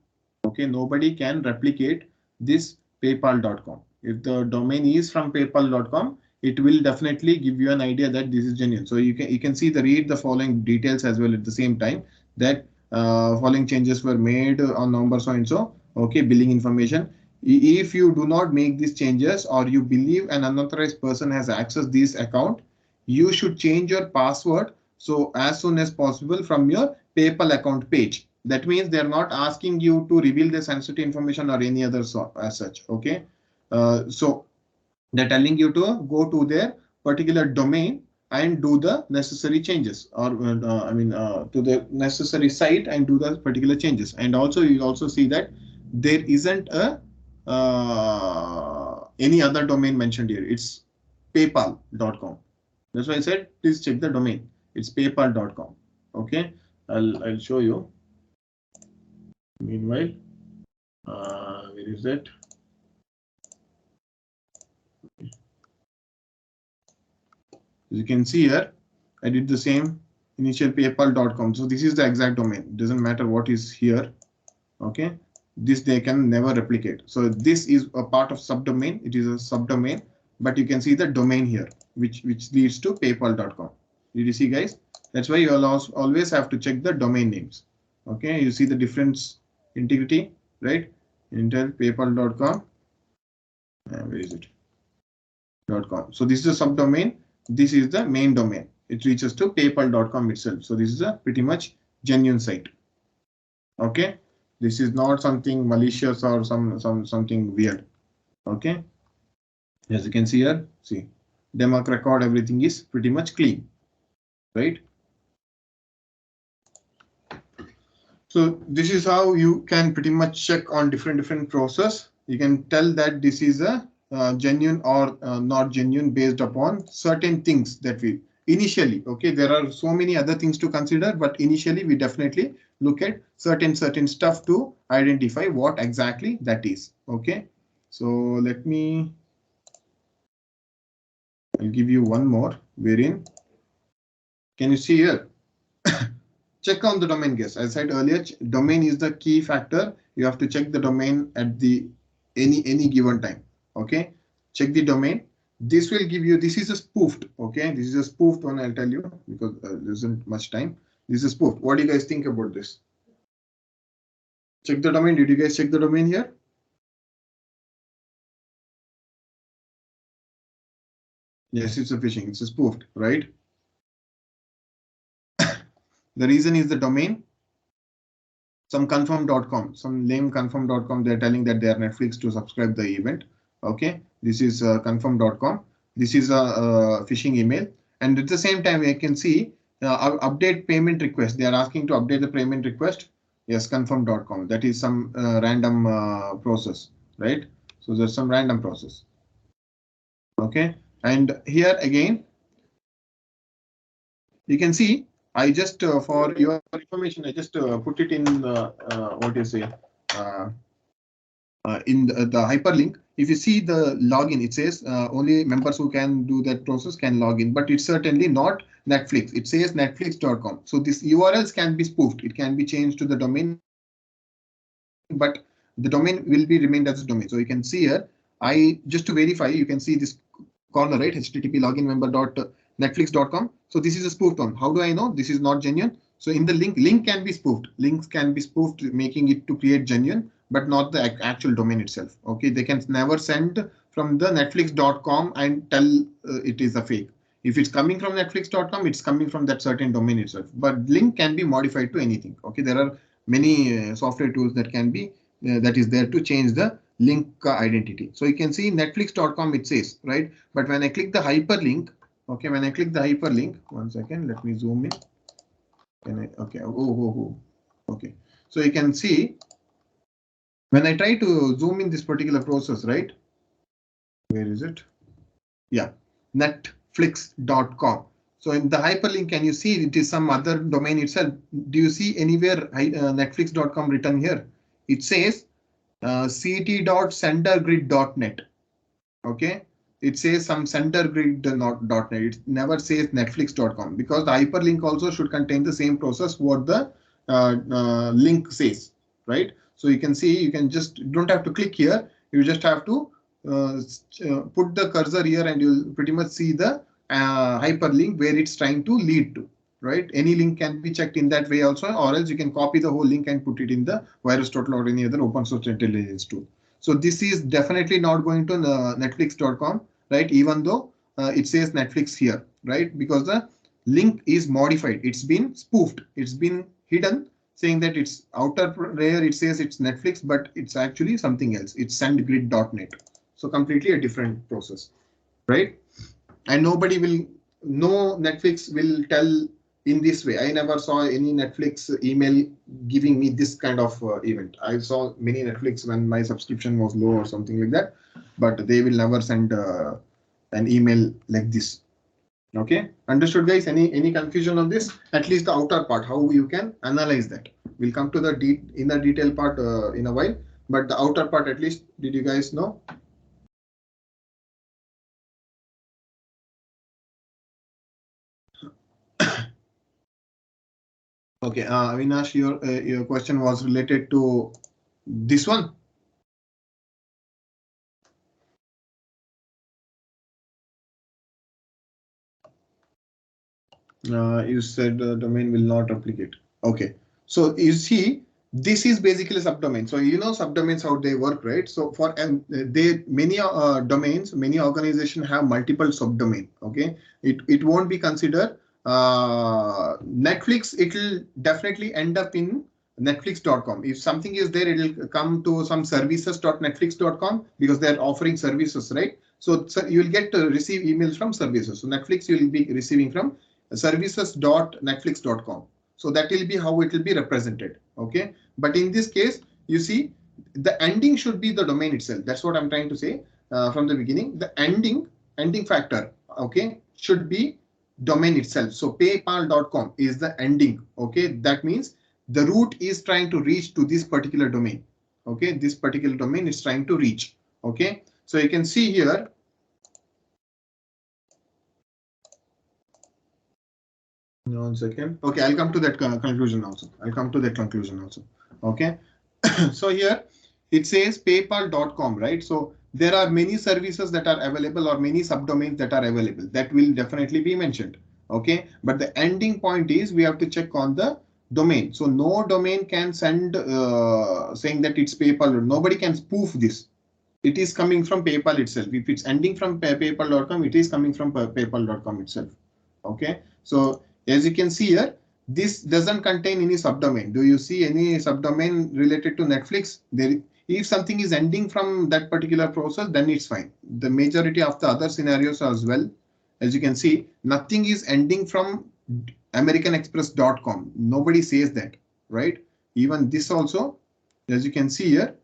Okay, nobody can replicate this PayPal.com. If the domain is from PayPal.com, it will definitely give you an idea that this is genuine. So you can see the read the following details as well at the same time that following changes were made on November so and so. Okay, billing information. If you do not make these changes or you believe an unauthorized person has accessed this account, you should change your password so as soon as possible from your PayPal account page. That means they're not asking you to reveal the sensitive information or any other sort as such. Okay, so they're telling you to go to their particular domain and do the necessary changes, or to the necessary site and do the particular changes. And also you also see that there isn't a any other domain mentioned here. It's paypal.com. That's why I said please check the domain. It's paypal.com. Okay, I'll show you. Meanwhile, where is it? As you can see here, I did the same initial paypal.com. So this is the exact domain. It doesn't matter what is here. Okay, this they can never replicate. So this is a part of subdomain. It is a subdomain, but you can see the domain here, which leads to paypal.com. Did you see, guys? That's why you always have to check the domain names. Okay, you see the difference, integrity, right? Intel paypal.com. Where is it? .com. So this is a subdomain. This is the main domain. It reaches to paypal.com itself. So this is a pretty much genuine site. Okay, this is not something malicious or something weird. Okay, as you can see here, see demarc record, everything is pretty much clean, right? So this is how you can pretty much check on different process. You can tell that this is a genuine or not genuine based upon certain things that we initially. Okay, there are so many other things to consider, but initially we definitely look at certain stuff to identify what exactly that is. Okay, so let me, I'll give you one more wherein, can you see here? Check on the domain, guess. As I said earlier, domain is the key factor. You have to check the domain at the any given time. Okay, check the domain. This will give you, this is a spoofed. Okay, this is a spoofed one, I'll tell you, because there isn't much time. This is spoofed. What do you guys think about this? Check the domain. Did you guys check the domain here? Yes, it's a phishing. It's a spoofed, right? The reason is the domain. Some confirm.com, some lame confirm.com, they're telling that they are Netflix to subscribe the event. Okay, this is confirm.com. This is a phishing email, and at the same time I can see update payment request. They are asking to update the payment request. Yes, confirm.com. That is some random process, right? So there's some random process. Okay, and here again you can see, I just for your information, I just put it in what you say in the hyperlink. If you see the login, it says only members who can do that process can log in, but it's certainly not Netflix. It says netflix.com. So this URLs can be spoofed. It can be changed to the domain, but the domain will be remained as a domain. So you can see here, I just to verify, you can see this corner, right? http login member.netflix.com. So this is a spoofed one. How do I know this is not genuine? So in the link can be spoofed. Links can be spoofed, making it to create genuine, but not the actual domain itself. Okay, they can never send from the netflix.com and tell it is a fake. If it's coming from netflix.com, it's coming from that certain domain itself. But link can be modified to anything. Okay, there are many software tools that can be that is there to change the link identity. So you can see netflix.com it says, right? But when I click the hyperlink, okay, when I click the hyperlink, one second, let me zoom in. Can I? Okay. Okay. So you can see when I try to zoom in this particular process, right? Where is it? Yeah, netflix.com. So in the hyperlink, can you see it is some other domain itself? Do you see anywhere netflix.com written here? It says ct.sendergrid.net. Okay, it says some sendergrid.net. It never says netflix.com because the hyperlink also should contain the same process what the link says, right? So you can see, you can just, you don't have to click here. You just have to put the cursor here and you'll pretty much see the hyperlink where it's trying to lead to, right? Any link can be checked in that way also, or else you can copy the whole link and put it in the VirusTotal or any other open source intelligence tool. So this is definitely not going to netflix.com, right? Even though it says Netflix here, right? Because the link is modified. It's been spoofed. It's been hidden, saying that it's outer layer. It says it's Netflix, but it's actually something else. It's sendgrid.net. So completely a different process, right? And nobody will, no Netflix will tell in this way. I never saw any Netflix email giving me this kind of event. I saw many Netflix when my subscription was low or something like that, but they will never send an email like this. Okay, understood, guys? Any confusion on this? At least the outer part, how you can analyze that. We'll come to the in the detail part in a while, but the outer part at least, did you guys know? Okay, Avinash, your question was related to this one. You said the domain will not replicate. Okay, so you see, this is basically subdomain. So you know subdomains how they work, right? So for they many domains, many organizations have multiple subdomain. Okay, it won't be considered Netflix. It will definitely end up in netflix.com. If something is there, it will come to some services.netflix.com because they're offering services, right? So you will get to receive emails from services. So Netflix you will be receiving from services.netflix.com. So that will be how it will be represented. Okay. But in this case, you see, the ending should be the domain itself. That's what I'm trying to say from the beginning. The ending factor, okay, should be domain itself. So paypal.com is the ending. Okay. That means the root is trying to reach to this particular domain. Okay. This particular domain is trying to reach. Okay. So you can see here, one second. Okay, I'll come to that conclusion also. I'll come to that conclusion also. Okay. So here it says paypal.com, right? So there are many services that are available or many subdomains that are available. That will definitely be mentioned. Okay. But the ending point is we have to check on the domain. So no domain can send saying that it's PayPal. Nobody can spoof this. It is coming from PayPal itself. If it's ending from paypal.com, it is coming from paypal.com itself. Okay. So as you can see here, this doesn't contain any subdomain. Do you see any subdomain related to Netflix? There, if something is ending from that particular process, then it's fine. The majority of the other scenarios as well, as you can see, nothing is ending from americanexpress.com. Nobody says that, right? Even this also, as you can see here,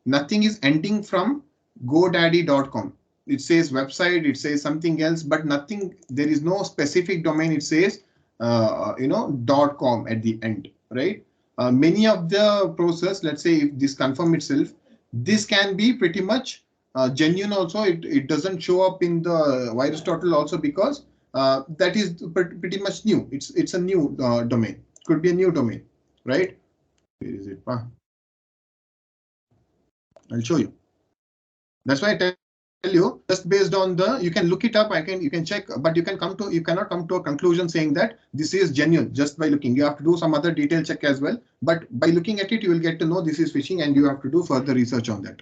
nothing is ending from godaddy.com. It says website, it says something else, but nothing, there is no specific domain. It says, .com at the end, right? Many of the process, let's say if this confirm itself, this can be pretty much genuine also. It doesn't show up in the VirusTotal also because that is pretty much new. It's a new domain. Could be a new domain, right? Where is it? I'll show you. That's why I tell you, just based on the, you can look it up, you can check, but you cannot come to a conclusion saying that this is genuine just by looking. You have to do some other detail check as well, but by looking at it, you will get to know this is phishing and you have to do further research on that.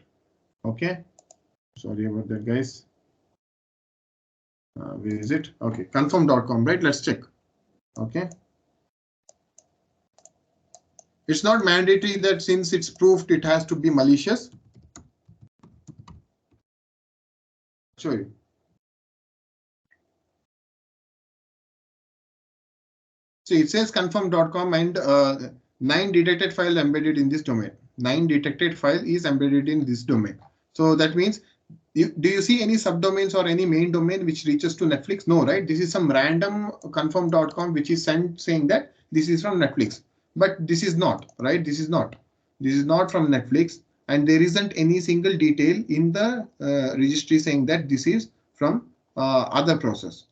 Okay. Sorry about that, guys. Where is it? Okay. Confirm.com, right? Let's check. Okay. It's not mandatory that since it's proved, it has to be malicious. Show you. So it says confirm.com and 9 detected file embedded in this domain. 9 detected file is embedded in this domain. So that means, do you see any subdomains or any main domain which reaches to Netflix? No, right? This is some random confirm.com which is sent saying that this is from Netflix. But this is not, right? This is not. This is not from Netflix. And there isn't any single detail in the registry saying that this is from other process,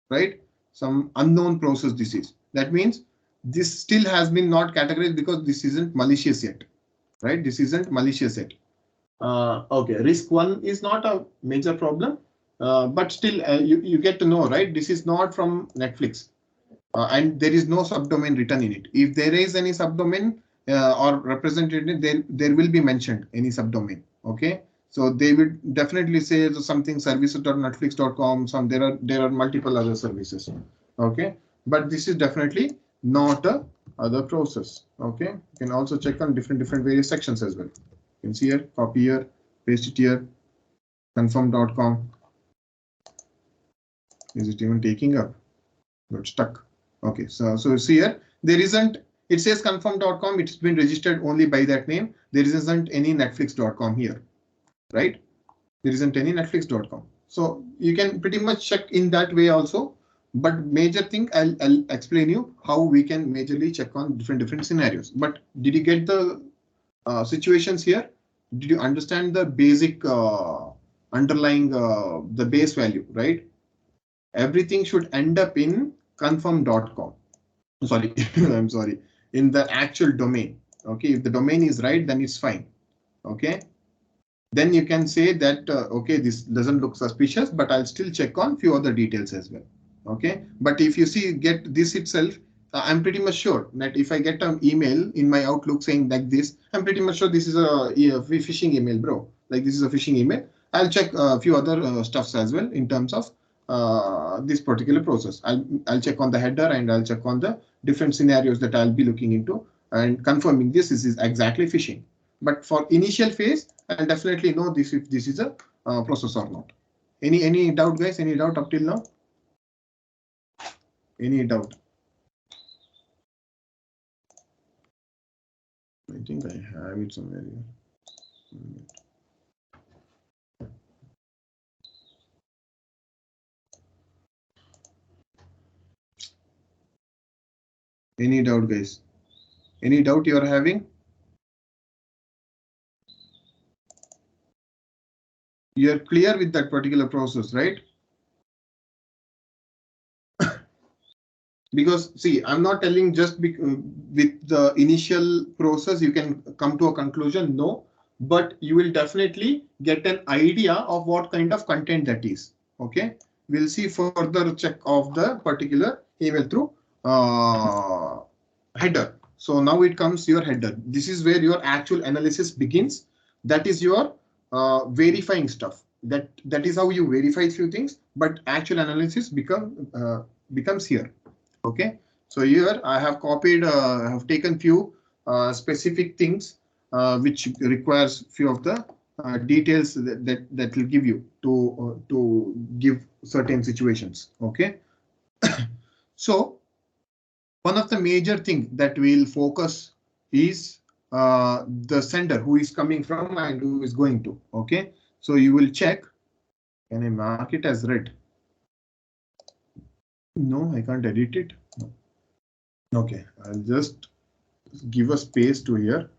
right? Some unknown process this is. That means this still has been not categorized because this isn't malicious yet, right? This isn't malicious yet. Okay, risk one is not a major problem, but still you get to know, right? This is not from Netflix, and there is no subdomain written in it. If there is any subdomain or represented, there will be mentioned any subdomain. Okay, so they will definitely say something services.netflix.com. Some there are multiple other services. Okay, but this is definitely not a other process. Okay, you can also check on different various sections as well. You can see here, copy here, paste it here, confirm.com. Is it even taking up? Got stuck. Okay, so see here, there isn't, it says confirm.com, it's been registered only by that name. There isn't any netflix.com here, right? There isn't any netflix.com. So you can pretty much check in that way also. But major thing, I'll explain you how we can majorly check on different scenarios. But did you get the situations here? Did you understand the basic underlying the base value, right? Everything should end up in confirm.com. Sorry, I'm sorry, in the actual domain. Okay, if the domain is right, then it's fine. Okay, then you can say that, okay, this doesn't look suspicious, but I'll still check on few other details as well. Okay, but if you see, get this itself, I'm pretty much sure that if I get an email in my Outlook saying like this, I'm pretty much sure this is a phishing email, bro. Like this is a phishing email. I'll check a few other stuffs as well in terms of this particular process. I'll check on the header and I'll check on the different scenarios that I'll be looking into and confirming this is exactly phishing. But for initial phase, I'll definitely know this if this is a process or not. Any doubt, guys? Any doubt up till now? Any doubt? I think I have it somewhere here. Any doubt, guys? Any doubt you are having? You are clear with that particular process, right? Because see, I'm not telling just with the initial process you can come to a conclusion. No, but you will definitely get an idea of what kind of content that is. Okay, we'll see further check of the particular email through header. So now it comes your header. This is where your actual analysis begins. That is your verifying stuff. That is how you verify few things, but actual analysis becomes here. Okay, so here I have copied, I have taken few specific things which requires few of the details that will give you to give certain situations. Okay, so one of the major thing that we'll focus is the sender, who is coming from and who is going to. Okay, so you will check. Can I mark it as red? No, I can't edit it. No. Okay, I'll just give a space to here.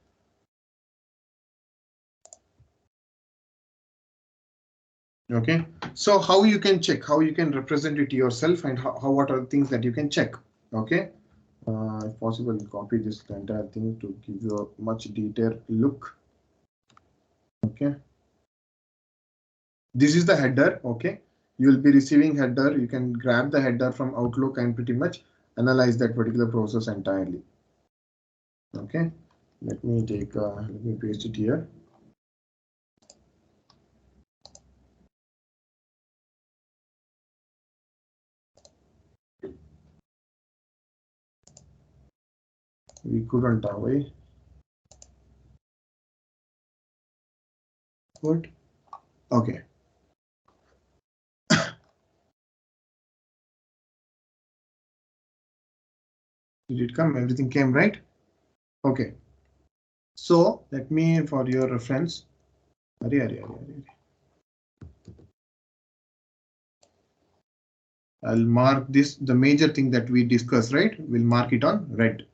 Okay, so how you can check, how you can represent it yourself, and how what are the things that you can check. Okay, if possible, copy this entire thing to give you a much detailed look. Okay, this is the header. Okay, you will be receiving header. You can grab the header from Outlook and pretty much analyze that particular process entirely. Okay, let me paste it here. We couldn't away. What? Okay. Did it come? Everything came, right? Okay. So let me, for your reference, I'll mark this, the major thing that we discussed, right? We'll mark it on red.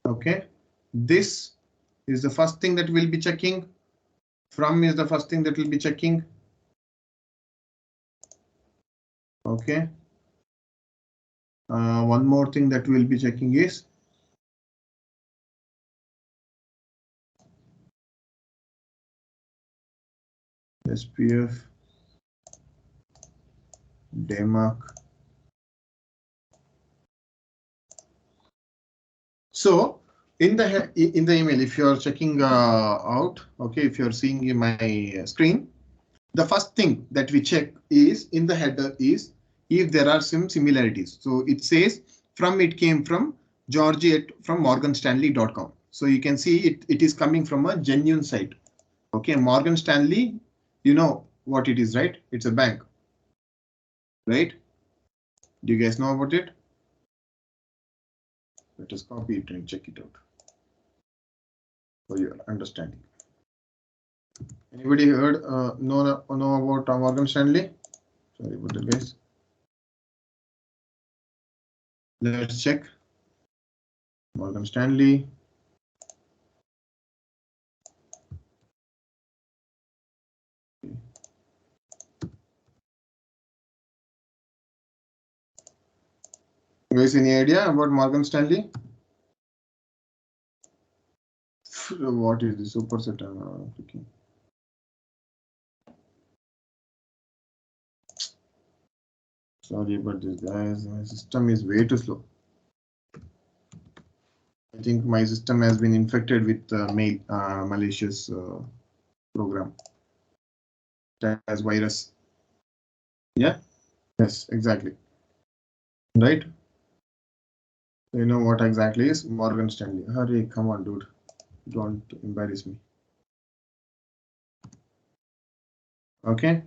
Okay. This is the first thing that we'll be checking. From is the first thing that we'll be checking. Okay. One more thing that we'll be checking is SPF demarc. So in the email, if you are checking out, okay, if you are seeing in my screen, the first thing that we check is in the header is if there are some similarities. So it says from it came from Georgie from morganstanley.com. So you can see it is coming from a genuine site. Okay, Morgan Stanley, you know what it is, right? It's a bank, right? Do you guys know about it? Let us copy it and check it out for your understanding. Anybody heard know about Morgan Stanley? Sorry about that, guys. Let's check Morgan Stanley. Guys, any idea about Morgan Stanley? What is the superset? Clicking. Sorry about this, guys. My system is way too slow. I think my system has been infected with malicious program that has virus. Yeah. Yes, exactly. Right. You know what exactly is Morgan Stanley? Hurry, come on, dude. Don't embarrass me. Okay.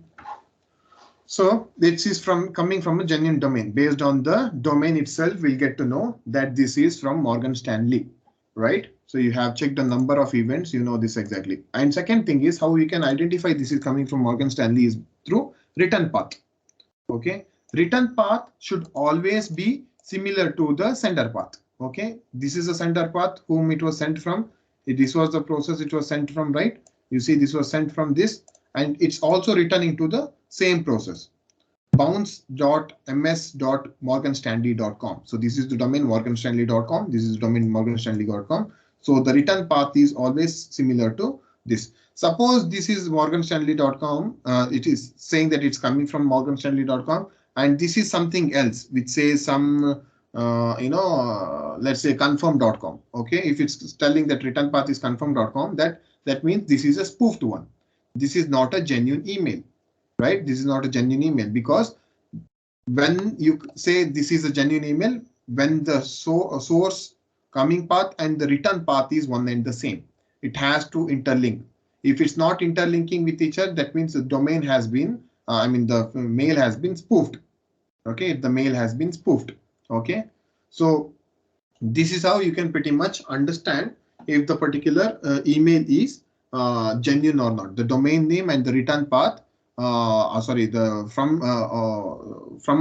So this is coming from a genuine domain. Based on the domain itself, we'll get to know that this is from Morgan Stanley, right? So you have checked the number of events, you know this exactly. And second thing is how we can identify this is coming from Morgan Stanley is through return path. Okay, return path should always be similar to the sender path. Okay, this is a sender path whom it was sent from. This was the process it was sent from, right? You see this was sent from this and it's also returning to the same process bounce.ms.morganstanley.com. So this is the domain morganstanley.com. This is the domain morganstanley.com. So the return path is always similar to this. Suppose this is morganstanley.com. It is saying that it's coming from morganstanley.com and this is something else which says some let's say confirm.com. Okay, if it's telling that return path is confirm.com, that means this is a spoofed one. This is not a genuine email, right? This is not a genuine email because when you say this is a genuine email, when the source coming path and the return path is one and the same, it has to interlink. If it's not interlinking with each other, that means the domain has been, the mail has been spoofed. Okay, the mail has been spoofed. Okay, so this is how you can pretty much understand if the particular email is genuine or not. The domain name and the return path, the from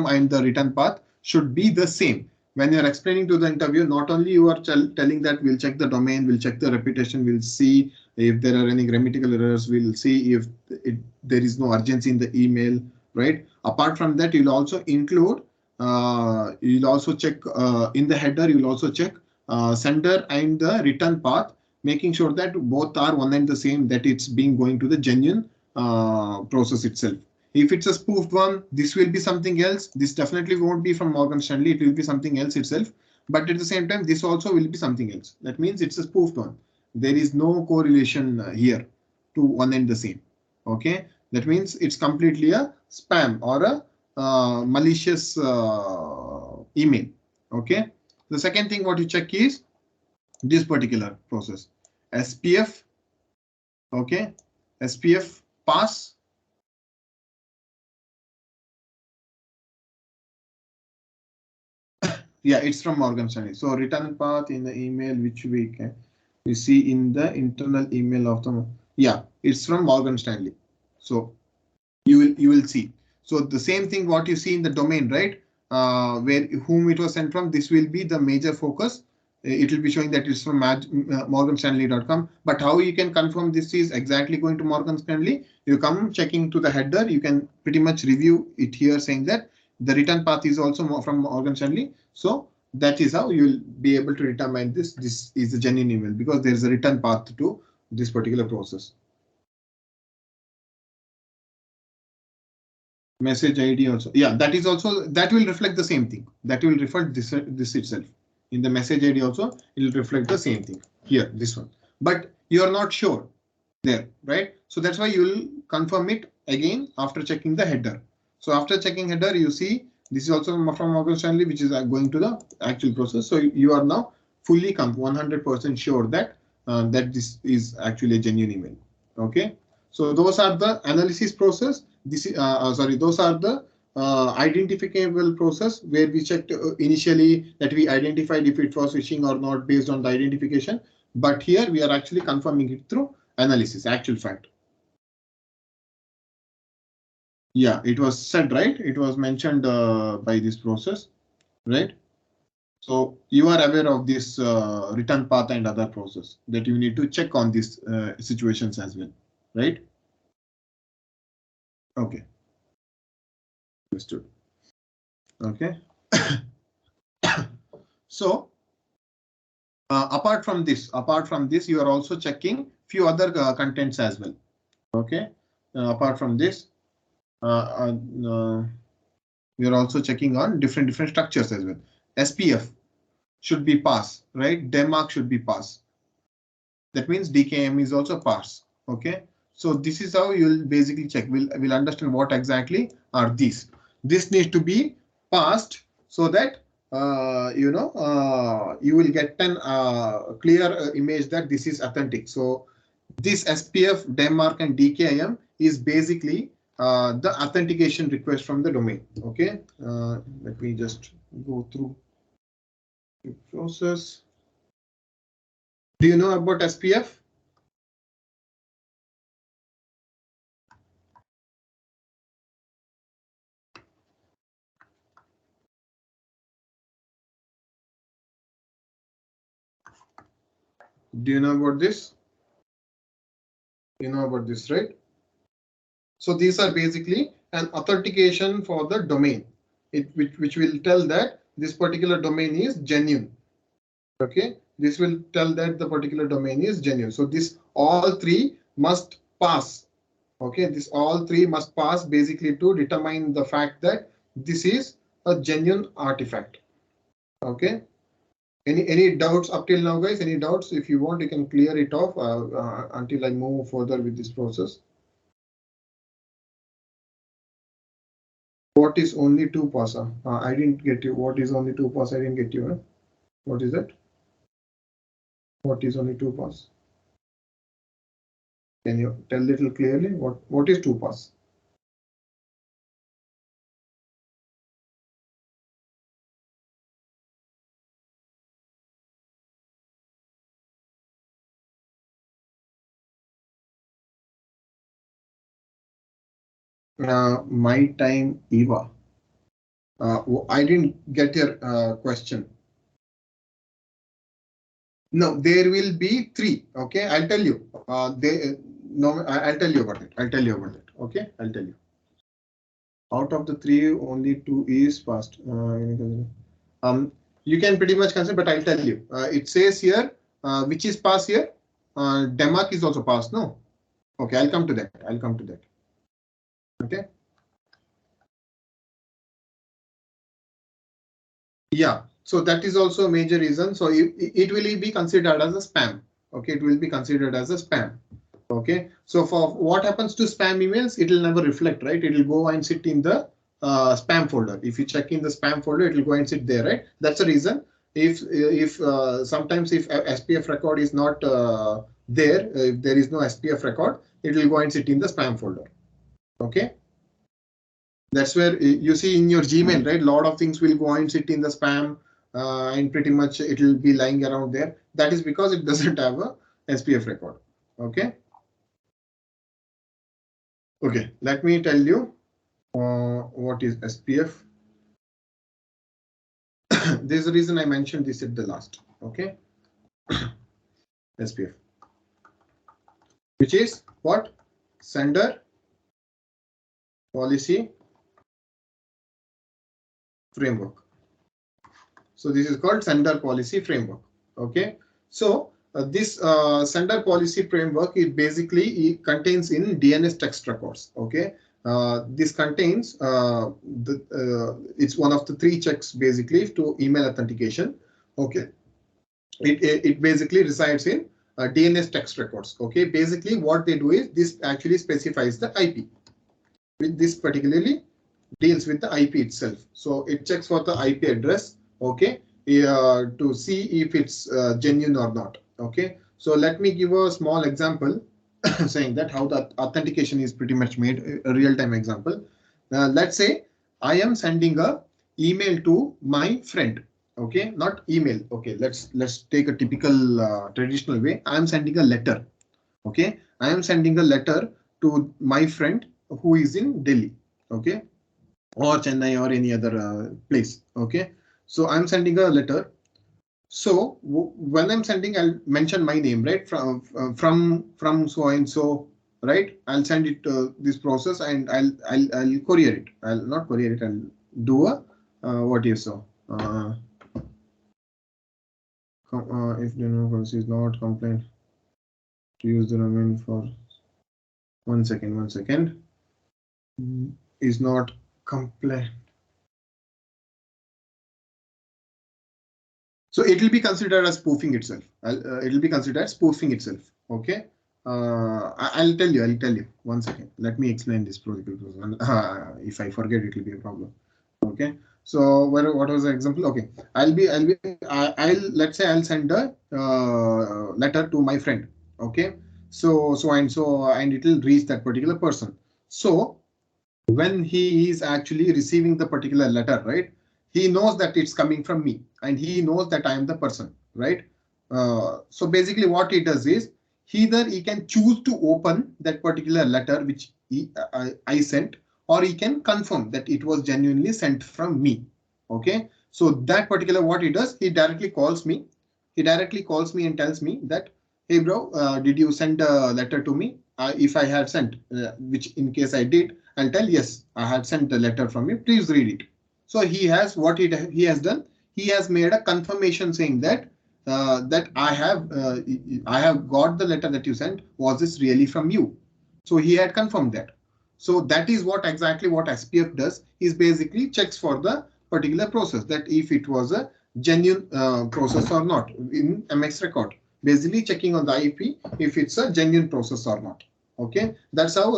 and the return path should be the same. When you're explaining to the interview, not only you are telling that we'll check the domain, we'll check the reputation, we'll see if there are any grammatical errors, we'll see if there is no urgency in the email, right? Apart from that, you'll also include you'll also check in the header, you'll also check sender and the return path, making sure that both are one and the same, that it's being going to the genuine process itself. If it's a spoofed one, this will be something else. This definitely won't be from Morgan Stanley. It will be something else itself. But at the same time, this also will be something else. That means it's a spoofed one. There is no correlation here to one and the same. Okay, that means it's completely a spam or a malicious email. Okay, the second thing what you check is this particular process SPF. Okay, SPF pass Yeah, it's from Morgan Stanley. So return path in the email which we see in the internal email of the, yeah, it's from Morgan Stanley. So you will see. So the same thing what you see in the domain, right? Where whom it was sent from, this will be the major focus. It will be showing that it's from morganstanley.com. But how you can confirm this is exactly going to Morgan Stanley? You come checking to the header, you can pretty much review it here saying that the return path is also from Morgan Stanley. So that is how you will be able to determine this is a genuine email, because there is a return path to this particular process. Message ID also. Yeah, that is also, that will reflect the same thing. That will reflect this itself. In the message ID also, it will reflect the same thing here, this one. But you are not sure there, right? So that's why you will confirm it again after checking the header. So after checking header, you see this is also from Morgan Stanley, which is going to the actual process. So you are now fully 100% sure that that this is actually a genuine email. Okay. So those are the analysis process. This is sorry, those are the identifiable process where we checked initially that we identified if it was phishing or not based on the identification. But here we are actually confirming it through analysis, actual fact. Yeah, it was said, right? It was mentioned by this process, right? So you are aware of this return path and other process that you need to check on these situations as well, right? Okay, understood. Okay. So apart from this, you are also checking few other contents as well. Okay. Apart from this, we are also checking on different structures as well. SPF should be pass, right? Demarc should be pass. That means DKM is also pass. Okay. So this is how you'll basically check. We'll understand what exactly are these. This needs to be passed so that you will get an clear image that this is authentic. So this SPF, Demarc, and DKIM is basically the authentication request from the domain. Okay, let me just go through the process. Do you know about SPF? Do you know about this? You know about this, right? So these are basically an authentication for the domain, which will tell that this particular domain is genuine. Okay, this will tell that the particular domain is genuine. So this all three must pass. Okay, this all three must pass basically to determine the fact that this is a genuine artifact. Okay. Any doubts up till now, guys? Any doubts? If you want, you can clear it off until I move further with this process. What is only two pass? I didn't get you. What is only two pass? I didn't get you. Huh? What is that? What is only two pass? Can you tell little clearly what is two pass? My time, Eva. I didn't get your question. No, there will be three. Okay, I'll tell you. No, I'll tell you about it. I'll tell you about it. Okay, I'll tell you. Out of the three, only two is passed. You can pretty much consider, but I'll tell you. It says here which is passed here. Demarc is also passed. No. Okay, I'll come to that. I'll come to that. Okay. Yeah. So that is also a major reason. So it will be considered as a spam. Okay, it will be considered as a spam. Okay, so for what happens to spam emails, it will never reflect, right? It will go and sit in the spam folder. If you check in the spam folder, it will go and sit there, right? That's the reason. If sometimes if SPF record is not there, if there is no SPF record, it will go and sit in the spam folder. Okay. That's where you see in your Gmail, right? A lot of things will go and sit in the spam. and pretty much it will be lying around there. That is because it doesn't have a SPF record. Okay. Okay, let me tell you what is SPF. There's a reason I mentioned this at the last. Okay. SPF, which is what? Sender Policy Framework. So this is called Sender Policy Framework. Okay. So this Sender Policy Framework is basically it contains in DNS text records. Okay. This contains it's one of the 3 checks basically to email authentication. Okay. It basically resides in DNS text records. Okay, basically what they do is this actually specifies the IP. With this particularly deals with the IP itself. So it checks for the IP address. Okay, to see if it's genuine or not. Okay, so let me give a small example saying that how the authentication is pretty much made, a real-time example. Let's say I am sending a email to my friend. Okay, not email. Okay, let's take a typical traditional way. I am sending a letter. Okay, I am sending a letter to my friend who is in Delhi. Okay, or Chennai or any other place. Okay, so I'm sending a letter. So when I'm sending, I'll mention my name, right? From so and so, right? I'll send it this process and I'll courier it. I'll not courier it. I'll do a what you saw. If the no policy is not complaint, to use the domain for 1 second. 1 second is not complaint. So it will be considered as spoofing itself. It will be considered spoofing itself. Okay. I'll tell you. 1 second. Let me explain this protocol. If I forget, it will be a problem. Okay. So what was the example? Okay. I'll let's say I'll send a letter to my friend. Okay. So and it will reach that particular person. So when he is actually receiving the particular letter, right? He knows that it's coming from me and he knows that I am the person, right? So basically what he does is either he can choose to open that particular letter which I sent, or he can confirm that it was genuinely sent from me. Okay, so that particular what he does, he directly calls me. He directly calls me and tells me that, hey bro, did you send a letter to me? If I had sent, which in case I did, I'll tell yes, I had sent the letter from you. Please read it. So he has what he has done. He has made a confirmation saying that that I have got the letter that you sent. Was this really from you? So he had confirmed that. So that is what exactly what SPF does. Is basically checks for the particular process that if it was a genuine process or not in MX record. Basically checking on the IP if it's a genuine process or not. Okay, that's how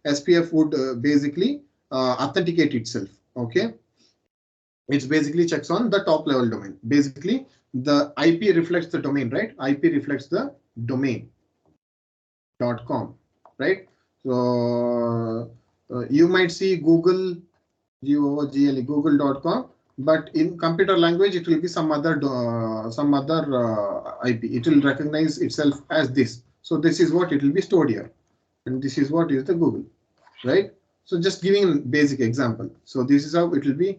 SPF would basically authenticate itself. Okay, it's basically checks on the top level domain. Basically, the IP reflects the domain, right? IP reflects the domain.com, right? So you might see Google, Google, google.com, but in computer language, it will be some other IP. It will recognize itself as this. So this is what it will be stored here, and this is what is the Google, right? So just giving a basic example. So this is how it will be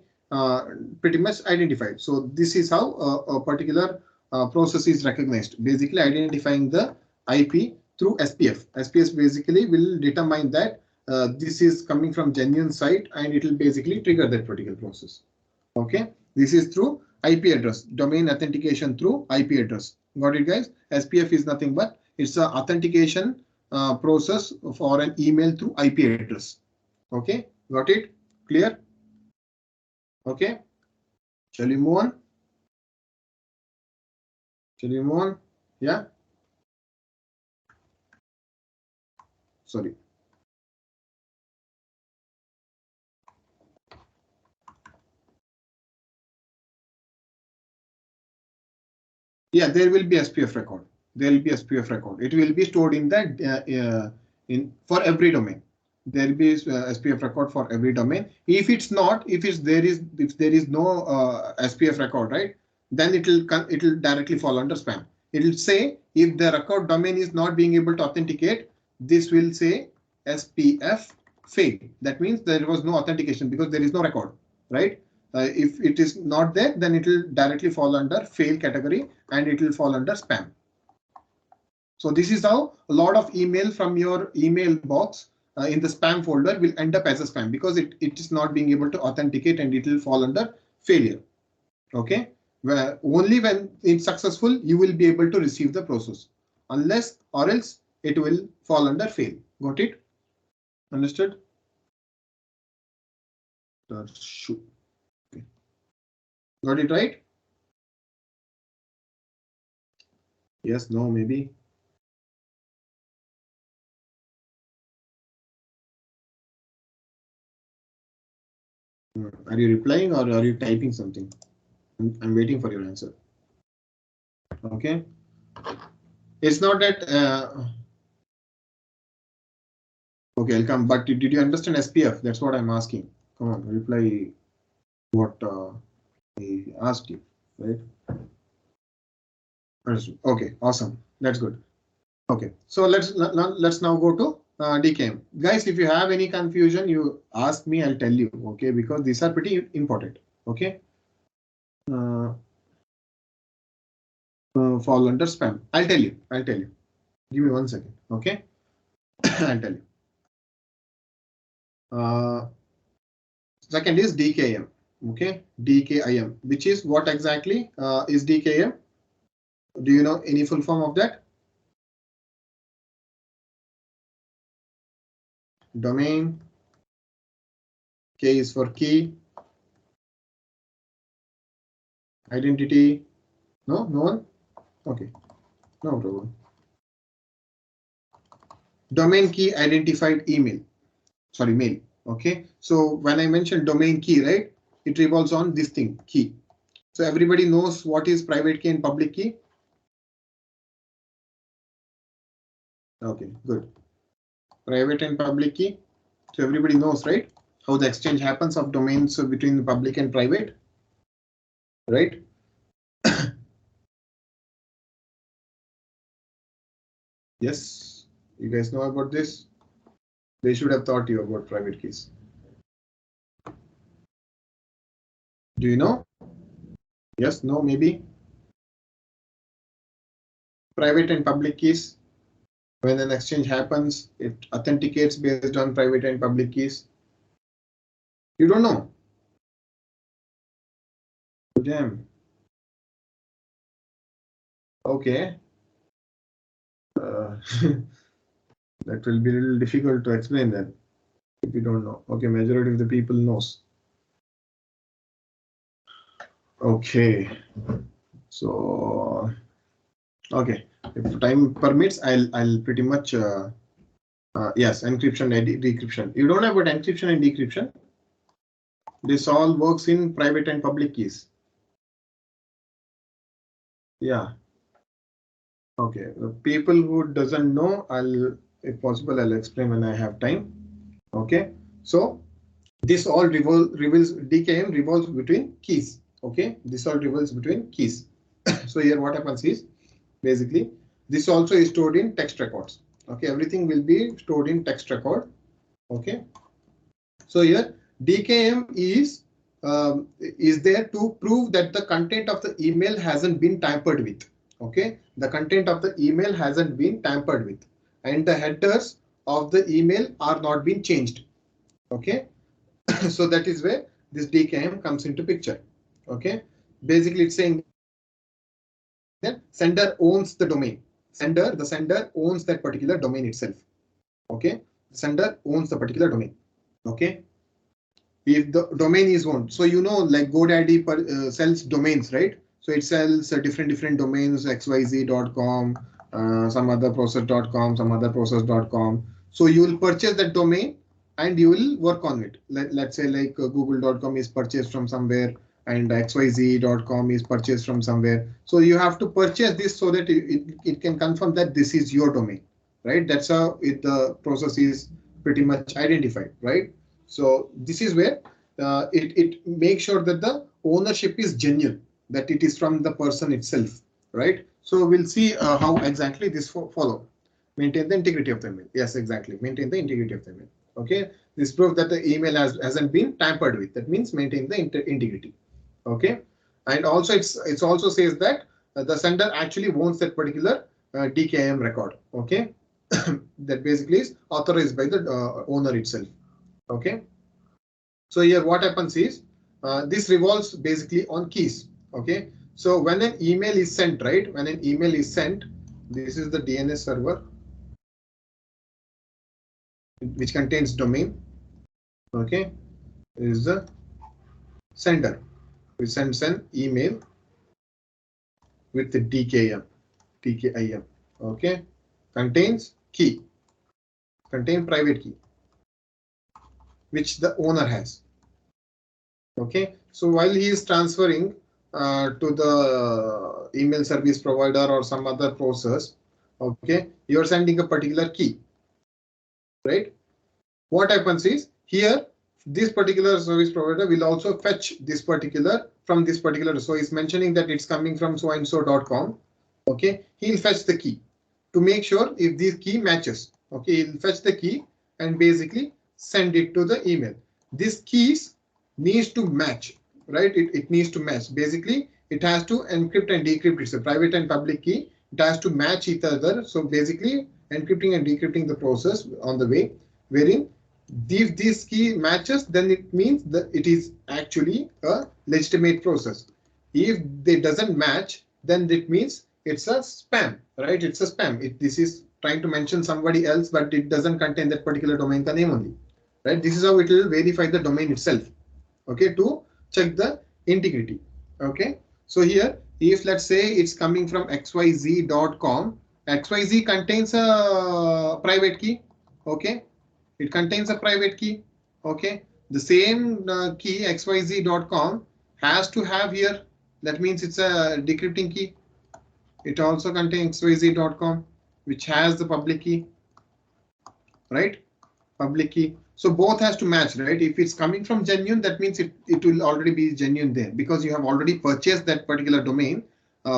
pretty much identified. So this is how a particular process is recognized. Basically identifying the IP through SPF. SPF basically will determine that this is coming from genuine site and it will basically trigger that particular process. Okay, this is through IP address, domain authentication through IP address. Got it, guys? SPF is nothing but it's an authentication process for an email through IP address. Okay, got it? Clear? Okay, shall we move on? Shall we move on? Yeah. Sorry. Yeah, there will be SPF record. There will be SPF record. It will be stored in that in for every domain. there will be SPF record for every domain. If it's not, if there is no SPF record, right, then it'll directly fall under spam. It'll say if the record domain is not being able to authenticate, this will say SPF fail. That means there was no authentication because there is no record, right? If it is not there, then it will directly fall under fail category and it will fall under spam. So this is how a lot of email from your email box in the spam folder will end up as a spam because it is not being able to authenticate and it will fall under failure. Okay, where only when it's successful you will be able to receive the process, unless or else it will fall under fail. Got it? Understood? Okay. Got it right? Yes, no, maybe. Are you replying or are you typing something? I'm waiting for your answer. Okay. It's not that. Okay, I'll come. But did you understand SPF? That's what I'm asking. Come on, reply what I asked you, right? Okay, awesome. That's good. Okay, so let's now go to DKM. Guys, if you have any confusion, you ask me. I'll tell you. Okay, because these are pretty important. Okay. Fall under spam. I'll tell you. Give me 1 second. Okay. I'll tell you. Second is DKM. Okay, DKIM, which is what exactly is DKM? Do you know any full form of that? Domain. K is for key. Identity. No one? Okay, no problem. Domain key identified email. Sorry, mail. Okay, so when I mentioned domain key, right, it revolves on this thing, key. So everybody knows what is private key and public key. Okay, good. Private and public key. So everybody knows, right, how the exchange happens of domains between the public and private, right? Yes, you guys know about this. They should have taught you about private keys. Do you know? Yes, no, maybe. Private and public keys. When an exchange happens, it authenticates based on private and public keys. You don't know? Damn. Okay. That will be a little difficult to explain then if you don't know. Okay, majority of the people knows. Okay. So okay, if time permits, I'll pretty much yes, encryption and decryption. You don't know about encryption and decryption? This all works in private and public keys. Yeah. Okay. The people who doesn't know, if possible, I'll explain when I have time. Okay. So this all revolves DKM revolves between keys. Okay. This all revolves between keys. So here what happens is basically this also is stored in text records. Okay. Everything will be stored in text record. Okay. So here DKM is there to prove that the content of the email hasn't been tampered with. Okay, the content of the email hasn't been tampered with, and the headers of the email are not being changed. Okay, so that is where this DKM comes into picture. Okay, basically it's saying that sender owns the domain. The sender owns that particular domain itself. Okay, the sender owns the particular domain. Okay. If the domain is owned, so you know, like GoDaddy sells domains, right? So it sells different domains, xyz.com, some other process.com, some other process.com. So you will purchase that domain and you will work on it. Let's say like google.com is purchased from somewhere and xyz.com is purchased from somewhere. So you have to purchase this so that it can confirm that this is your domain, right? That's how the process is pretty much identified, right? So this is where it makes sure that the ownership is genuine, that it is from the person itself, right? So we'll see how exactly this follow. Maintain the integrity of the email. Yes, exactly. Maintain the integrity of the email. Okay. This proves that the email hasn't been tampered with. That means maintain the integrity. Okay. And also it's also says that the sender actually owns that particular DKIM record. Okay. That basically is authorized by the owner itself. Okay. So here what happens is this revolves basically on keys. Okay. So when an email is sent, right? When an email is sent, this is the DNS server which contains domain. Okay. Is the sender who sends an email with the DKIM. Okay. Contains key, contain private key, which the owner has. Okay. So while he is transferring to the email service provider or some other process, okay, you are sending a particular key, right? What happens is here this particular service provider will also fetch this particular from this particular. So he's mentioning that it's coming from so and so.com. Okay, he'll fetch the key to make sure if this key matches. Okay, he'll fetch the key and basically send it to the email. This keys needs to match, right? It needs to match. Basically, it has to encrypt and decrypt. It's a private and public key. It has to match each other. So basically, encrypting and decrypting the process on the way, wherein if this key matches, then it means that it is actually a legitimate process. If they doesn't match, then it means it's a spam, right? It's a spam. This is trying to mention somebody else, but it doesn't contain that particular domain name only, right? This is how it will verify the domain itself, okay, to check the integrity. Okay, so here if let's say it's coming from xyz.com, xyz contains a private key. Okay, it contains a private key. Okay, the same key xyz.com has to have here, that means it's a decrypting key. It also contains xyz.com, which has the public key, right? Public key. So both has to match, right? If it's coming from genuine, that means it will already be genuine there because you have already purchased that particular domain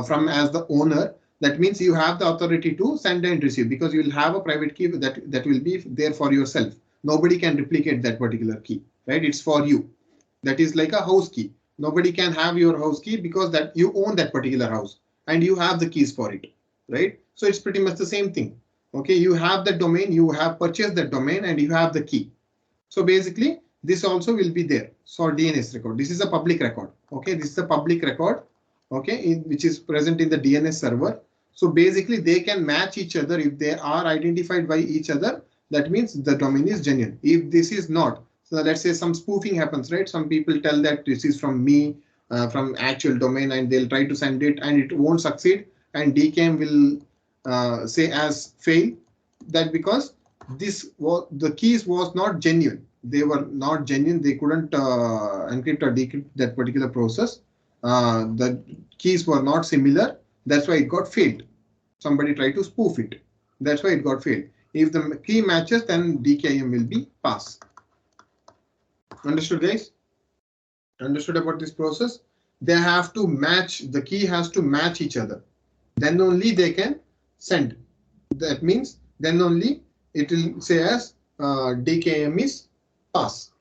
from as the owner. That means you have the authority to send and receive because you will have a private key that will be there for yourself. Nobody can replicate that particular key, right? It's for you. That is like a house key. Nobody can have your house key because that you own that particular house and you have the keys for it, right? So it's pretty much the same thing. Okay, you have the domain, you have purchased the domain and you have the key. So basically this also will be there. So DNS record, this is a public record. Okay, this is a public record, okay, which is present in the DNS server. So basically they can match each other. If they are identified by each other, that means the domain is genuine. If this is not, so let's say some spoofing happens, right? Some people tell that this is from me, from actual domain, and they'll try to send it and it won't succeed, and DKIM will say as fail, that because this was the keys was not genuine. They were not genuine. They couldn't encrypt or decrypt that particular process. The keys were not similar. That's why it got failed. Somebody tried to spoof it. That's why it got failed. If the key matches, then DKIM will be pass. Understood, guys? Understood about this process? They have to match. The key has to match each other. Then only they can send. That means then only it will say as DKIM is pass.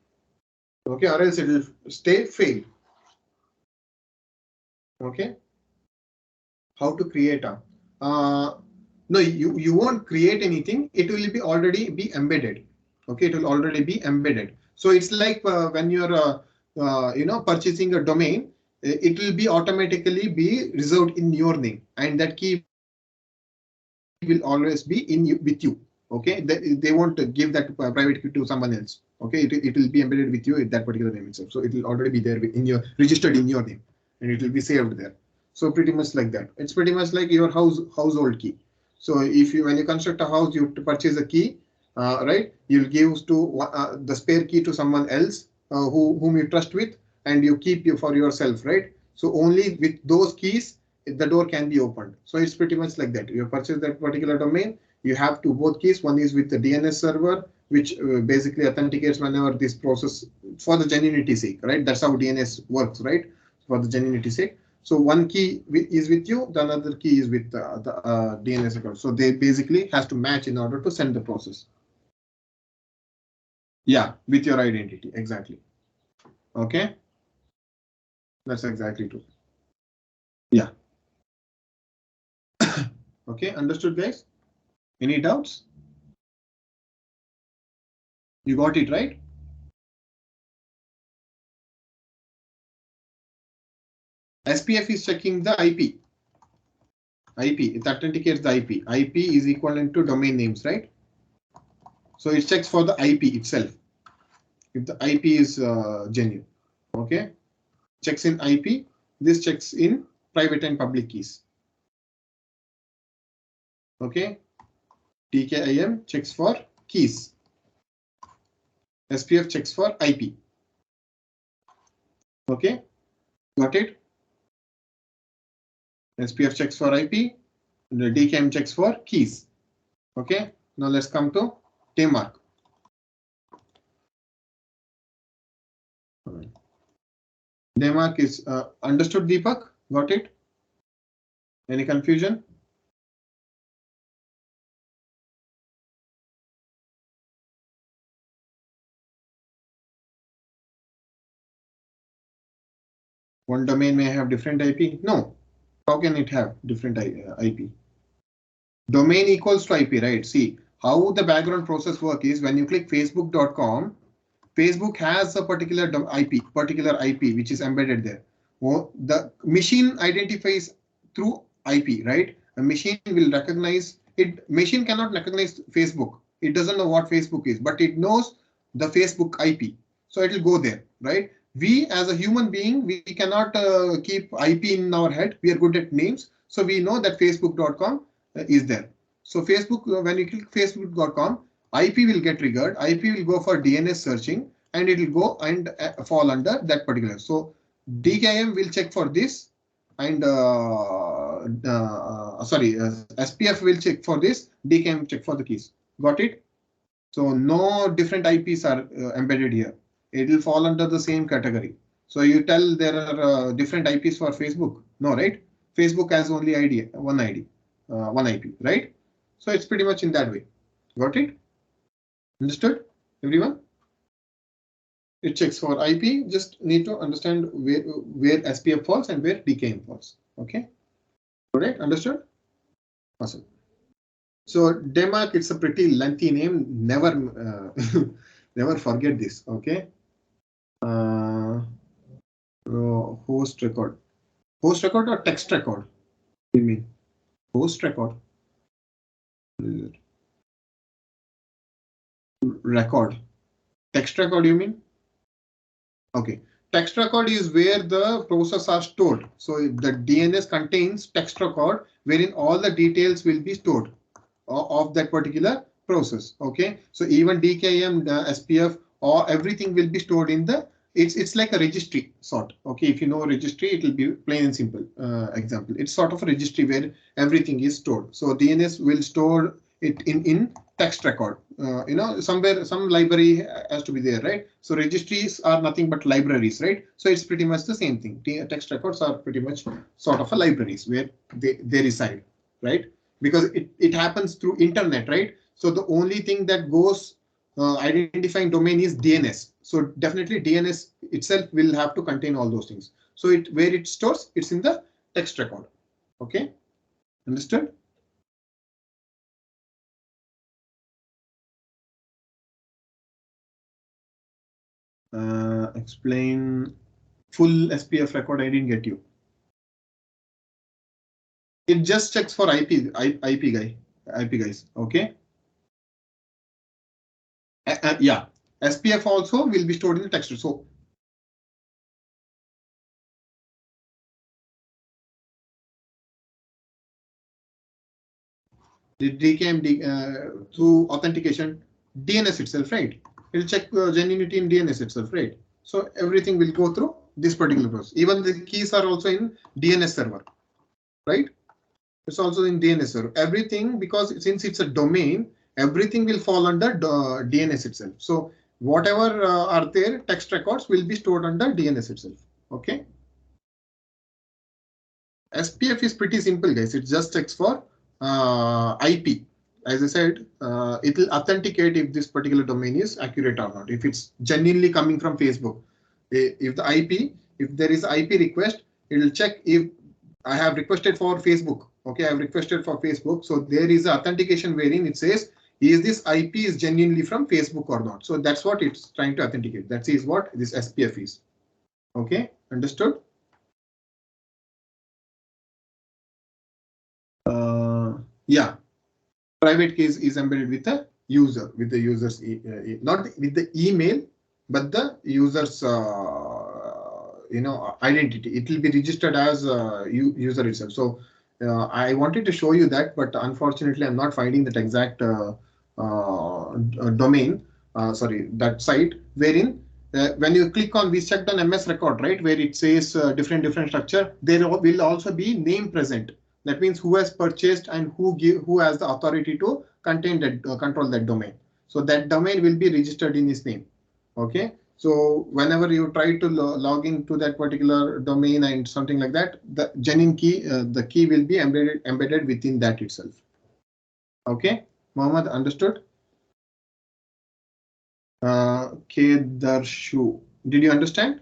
Okay, or else it will stay failed. Okay. How to create a no, you won't create anything. It will be already be embedded. Okay, it will already be embedded. So it's like when you're purchasing a domain, it will be automatically be reserved in your name, and that key will always be in you, with you. Okay, they won't give that private key to someone else. Okay, it will be embedded with you in that particular name itself. So it will already be there in your registered in your name, and it will be saved there. So pretty much like that. It's pretty much like your household key. So if you when you construct a house, you have to purchase a key, right? You'll give to the spare key to someone else whom you trust with, and you keep you for yourself, right? So only with those keys the door can be opened. So it's pretty much like that. You purchase that particular domain, you have to both keys. One is with the DNS server, which basically authenticates whenever this process for the genuinity sake, right? That's how DNS works, right? For the genuinity sake. So one key is with you, the another key is with the DNS account. So they basically has to match in order to send the process. Yeah, with your identity, exactly. Okay, that's exactly true. Yeah. Okay, understood, guys? Any doubts? You got it, right? SPF is checking the IP. It authenticates the IP. IP is equivalent to domain names, right? So it checks for the IP itself. If the IP is genuine, okay? Checks in IP. This checks in private and public keys. Okay. DKIM checks for keys. SPF checks for IP. Okay. Got it? SPF checks for IP. The DKIM checks for keys. Okay. Now let's come to DMARC. DMARC is understood, Deepak? Got it? Any confusion? One domain may have different IP? No. How can it have different IP? Domain equals to IP, right? See, how the background process work is when you click facebook.com, Facebook has a particular IP, which is embedded there. Well, the machine identifies through IP, right? A machine will recognize it. Machine cannot recognize Facebook. It doesn't know what Facebook is, but it knows the Facebook IP. So it will go there, right? We as a human being, we cannot keep IP in our head. We are good at names. So we know that facebook.com is there. So Facebook, when you click facebook.com, IP will get triggered. IP will go for DNS searching and it will go and fall under that particular. So DKIM will check for this and SPF will check for this. DKIM check for the keys. Got it? So no different IPs are embedded here. It will fall under the same category. So you tell there are different IPs for Facebook. No, right? Facebook has only one IP, right? So it's pretty much in that way. Got it? Understood, everyone? It checks for IP. Just need to understand where SPF falls and where DKIM falls. Okay. All right. Understood? Awesome. So DMARC, it's a pretty lengthy name. Never, never forget this. Okay. Host record. Host record or text record? What do you mean? Host record. Record. Text record, you mean? Okay. Text record is where the process are stored. So the DNS contains text record wherein all the details will be stored of that particular process. Okay. So even DKIM, SPF, or everything will be stored in the. It's like a registry sort. Okay. If you know registry, it will be plain and simple example. It's sort of a registry where everything is stored. So DNS will store it in text record. Somewhere some library has to be there, right? So registries are nothing but libraries, right? So it's pretty much the same thing. Text records are pretty much sort of a libraries where they reside, right? Because it happens through internet, right? So the only thing that goes identifying domain is DNS. So definitely DNS itself will have to contain all those things. So where it stores, it's in the text record. Okay, understood? Explain full SPF record. I didn't get you. It just checks for IP guys. Okay. Yeah. SPF also will be stored in the text. So the DKIM through authentication, DNS itself, right? It will check genuinity in DNS itself, right? So everything will go through this particular process. Even the keys are also in DNS server, right? It's also in DNS server. Everything, because since it's a domain, everything will fall under DNS itself. So whatever are there, text records will be stored under DNS itself. Okay. SPF is pretty simple, guys. It just checks for IP. As I said, it will authenticate if this particular domain is accurate or not. If it's genuinely coming from Facebook, if the IP, if there is IP request, it will check if I have requested for Facebook. Okay, I have requested for Facebook. So there is authentication wherein it says, is this IP is genuinely from Facebook or not? So that's what it's trying to authenticate. That is what this SPF is. Okay, understood? Yeah, private keys is embedded with the user, with the user's not with the email, but the user's identity. It will be registered as user itself. So I wanted to show you that, but unfortunately I'm not finding that exact domain. Sorry, that site wherein when you click on, we checked on MS record, right, where it says different structure. There will also be name present. That means who has purchased and who has the authority to contain that control that domain. So that domain will be registered in his name. Okay. So whenever you try to log into that particular domain and something like that, the genuine key, the key will be embedded within that itself. Okay, Mohammed, understood? Kedarshu, did you understand?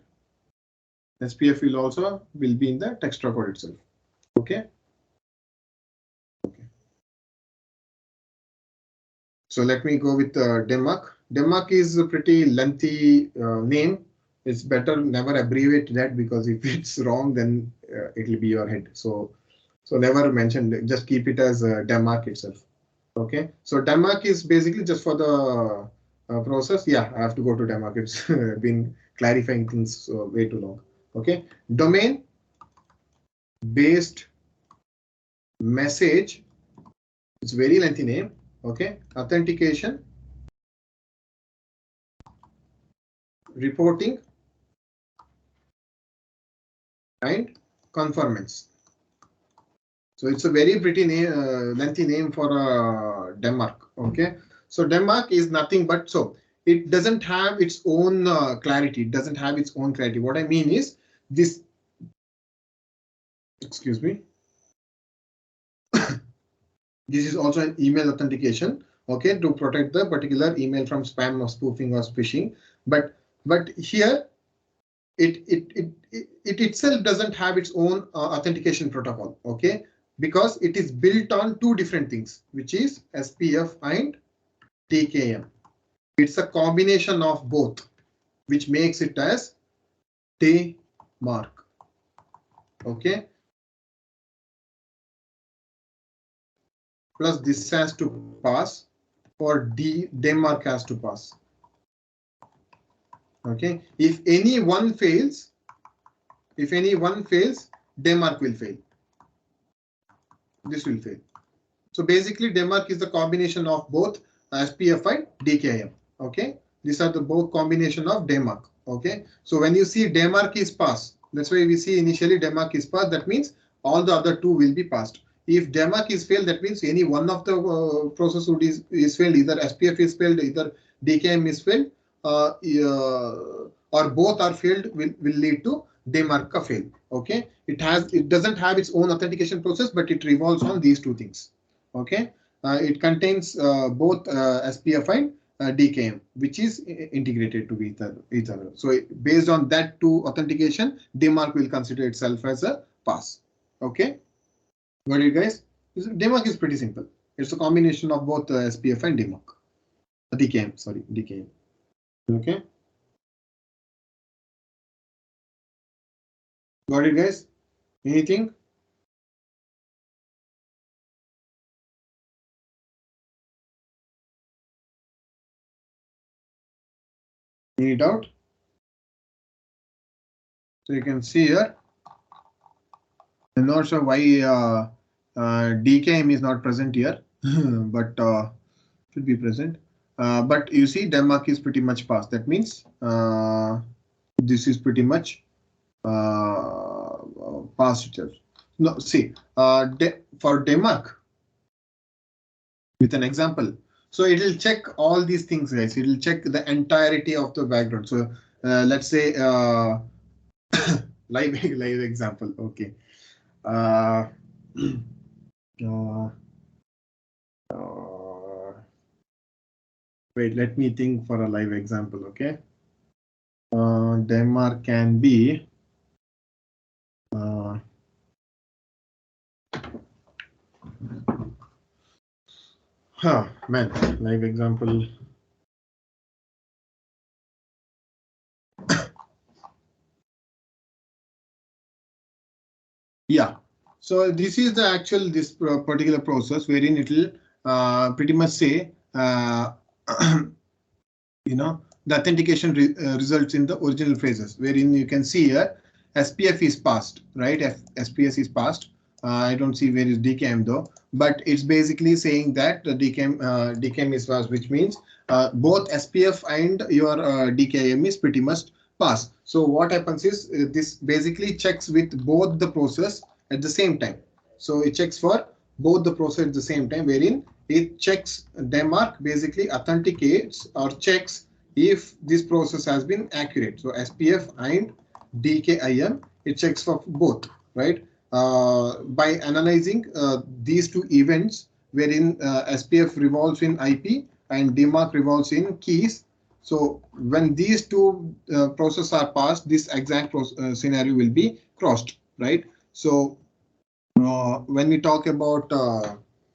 SPF will be in the text record itself. Okay. So let me go with Denmark. Denmark is a pretty lengthy name. It's better never abbreviate that, because if it's wrong, then it will be your head. So never mention. Just keep it as Denmark itself. Okay. So Denmark is basically just for the process. Yeah, I have to go to Denmark. It's been clarifying things way too long. Okay. Domain based message. It's very lengthy name. Okay. Authentication, reporting, and conformance. So it's a very pretty name, lengthy name for Denmark. Okay. So Denmark is nothing but, so it doesn't have its own clarity. It doesn't have its own clarity. What I mean is this, excuse me. This is also an email authentication, okay, to protect the particular email from spam or spoofing or phishing. But here it itself doesn't have its own authentication protocol, okay, because it is built on two different things, which is SPF and DKIM. It's a combination of both, which makes it as DMARC. Okay. Plus this has to pass, or DMARC has to pass. Okay. If any one fails, DMARC will fail. This will fail. So basically, DMARC is the combination of both SPF and DKIM. Okay. These are the both combination of DMARC. Okay. So when you see DMARC is passed, that's why we see initially DMARC is passed. That means all the other two will be passed. If DMARC is failed, that means any one of the process is failed. Either SPF is failed, either DKIM is failed, or both are failed, will lead to DMARC fail. Okay. It doesn't have its own authentication process, but it revolves on these two things. Okay. It contains both SPF and DKIM, which is integrated to each other. So based on that two authentication, DMARC will consider itself as a pass. Okay. Got it, guys? DMARC is pretty simple. It's a combination of both SPF and DKIM. Sorry, DKIM. Okay. Got it, guys? Anything? Any doubt? So you can see here. I'm not sure why DKIM is not present here, but should be present. But you see, DMARC is pretty much passed. That means this is pretty much passed itself. No, see, for DMARC, with an example. So it will check all these things, guys. It will check the entirety of the background. So let's say live example. Okay. Uh, uh, uh, Wait, let me think for a live example. Okay. Denmark can be. Man, live example. Yeah. So this is the actual this particular process wherein it will pretty much say the authentication results in the original phrases, wherein you can see here SPF is passed, right? SPS is passed. I don't see where is DKM though, but it's basically saying that the DKM is passed, which means both SPF and your DKM is pretty much passed. So what happens is this basically checks with both the process at the same time. So it checks for both the process at the same time, wherein it checks Denmark basically authenticates or checks if this process has been accurate. So SPF and DKIM, it checks for both, right? By analyzing these two events, wherein SPF revolves in IP and DMARC revolves in keys. So when these two processes are passed, this exact scenario will be crossed, right? So when we talk about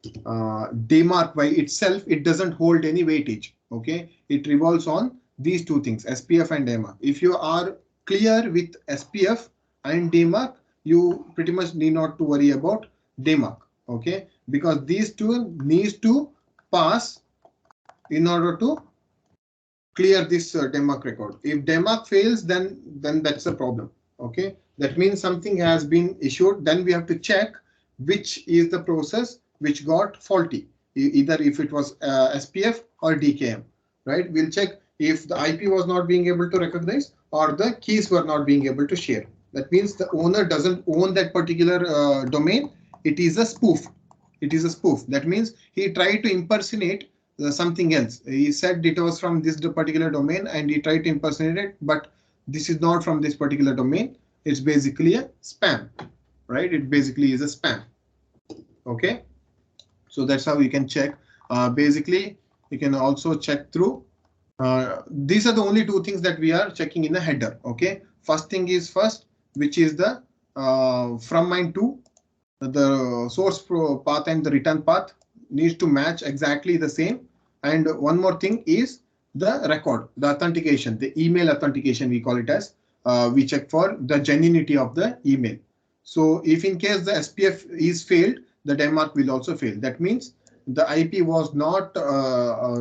DMARC by itself, it doesn't hold any weightage. Okay, it revolves on these two things, SPF and DMARC. If you are clear with SPF and DMARC, you pretty much need not to worry about DMARC. Okay, because these two needs to pass in order to clear this DMARC record. If DMARC fails, then that's a problem. Okay, that means something has been issued. Then we have to check which is the process which got faulty, either if it was SPF or DKM, right? We'll check if the IP was not being able to recognize or the keys were not being able to share. That means the owner doesn't own that particular domain. It is a spoof. It is a spoof. That means he tried to impersonate something else. He said it was from this particular domain and he tried to impersonate it, but this is not from this particular domain. It's basically a spam, right? It basically is a spam. Okay, so that's how you can check. Basically, you can also check through. These are the only two things that we are checking in the header. Okay, first thing is first, which is the from mine to the source path and the return path needs to match exactly the same. And one more thing is the record, the authentication, the email authentication, we call it as. We check for the genuinity of the email. So if in case the SPF is failed, the DMARC will also fail. That means the IP was not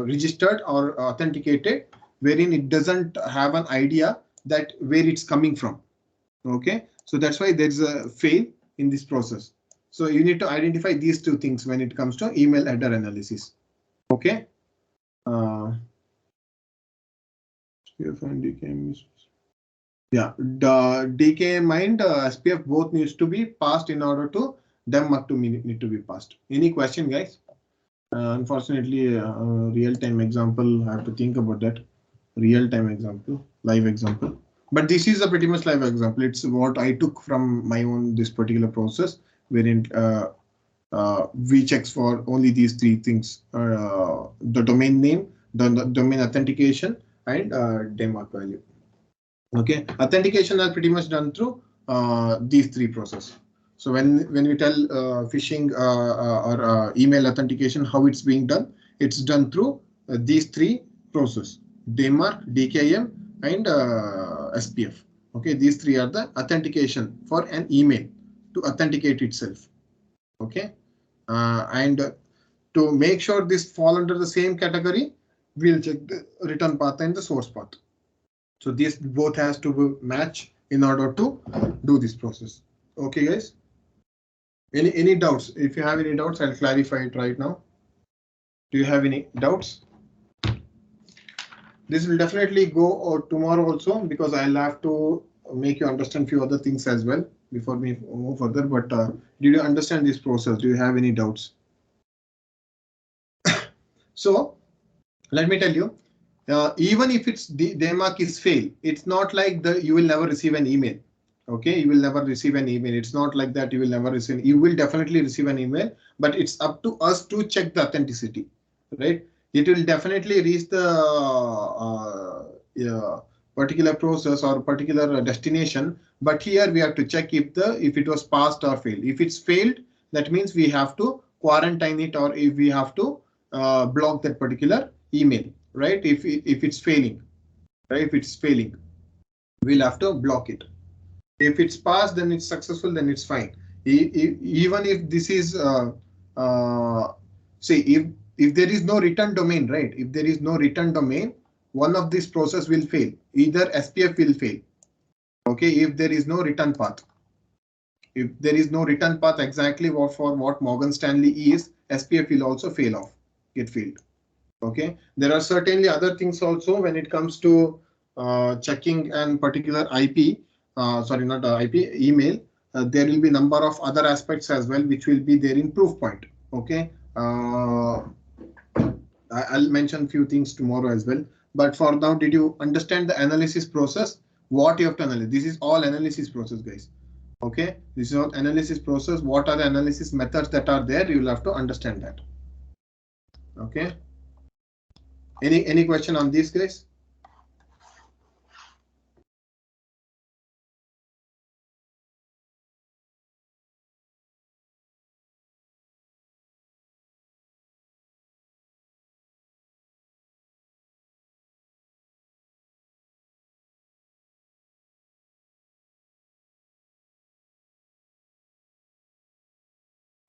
registered or authenticated, wherein it doesn't have an idea that where it's coming from. Okay, so that's why there's a fail in this process. So you need to identify these two things when it comes to email header analysis. Okay. SPF and DKM. Yeah, the DKM and SPF both needs to be passed in order to DMARC to need to be passed. Any question, guys? Unfortunately, real-time example, I have to think about that. Real-time example, live example. But this is a pretty much live example. It's what I took from my own this particular process, wherein we checks for only these three things: the domain name, the domain authentication, and DMARC value. Okay, authentication are pretty much done through these three processes. So when we tell phishing or email authentication, how it's being done, it's done through these three processes: DMARC, DKIM, and SPF. Okay, these three are the authentication for an email to authenticate itself. Okay, and to make sure this fall under the same category, we'll check the return path and the source path. So these both has to match in order to do this process. Okay, guys. Any doubts? If you have any doubts, I'll clarify it right now. Do you have any doubts? This will definitely go tomorrow also, because I'll have to make you understand few other things as well before we move further. But did you understand this process? Do you have any doubts? So let me tell you, even if it's the DMARC is fail, it's not like you will never receive an email. Okay, you will never receive an email. It's not like that you will never receive. You will definitely receive an email, but it's up to us to check the authenticity, right? It will definitely reach the yeah, particular process or particular destination, but here we have to check if it was passed or failed. If it's failed, that means we have to quarantine it, or if we have to block that particular email, right? If it's failing, right? If it's failing, we'll have to block it. If it's passed, then it's successful, then it's fine. Even if this is say if there is no return domain, right? If there is no return domain, one of these process will fail. Either SPF will fail. Okay, if there is no return path. If there is no return path exactly for what Morgan Stanley is, SPF will also fail off, get failed. Okay, there are certainly other things also when it comes to checking and particular IP, sorry, not IP, email. There will be number of other aspects as well, which will be there in proof point. Okay, I'll mention few things tomorrow as well. But for now, did you understand the analysis process? What you have to analyze? This is all analysis process, guys. Okay, this is all analysis process. What are the analysis methods that are there? You will have to understand that. Okay. Any question on this, guys?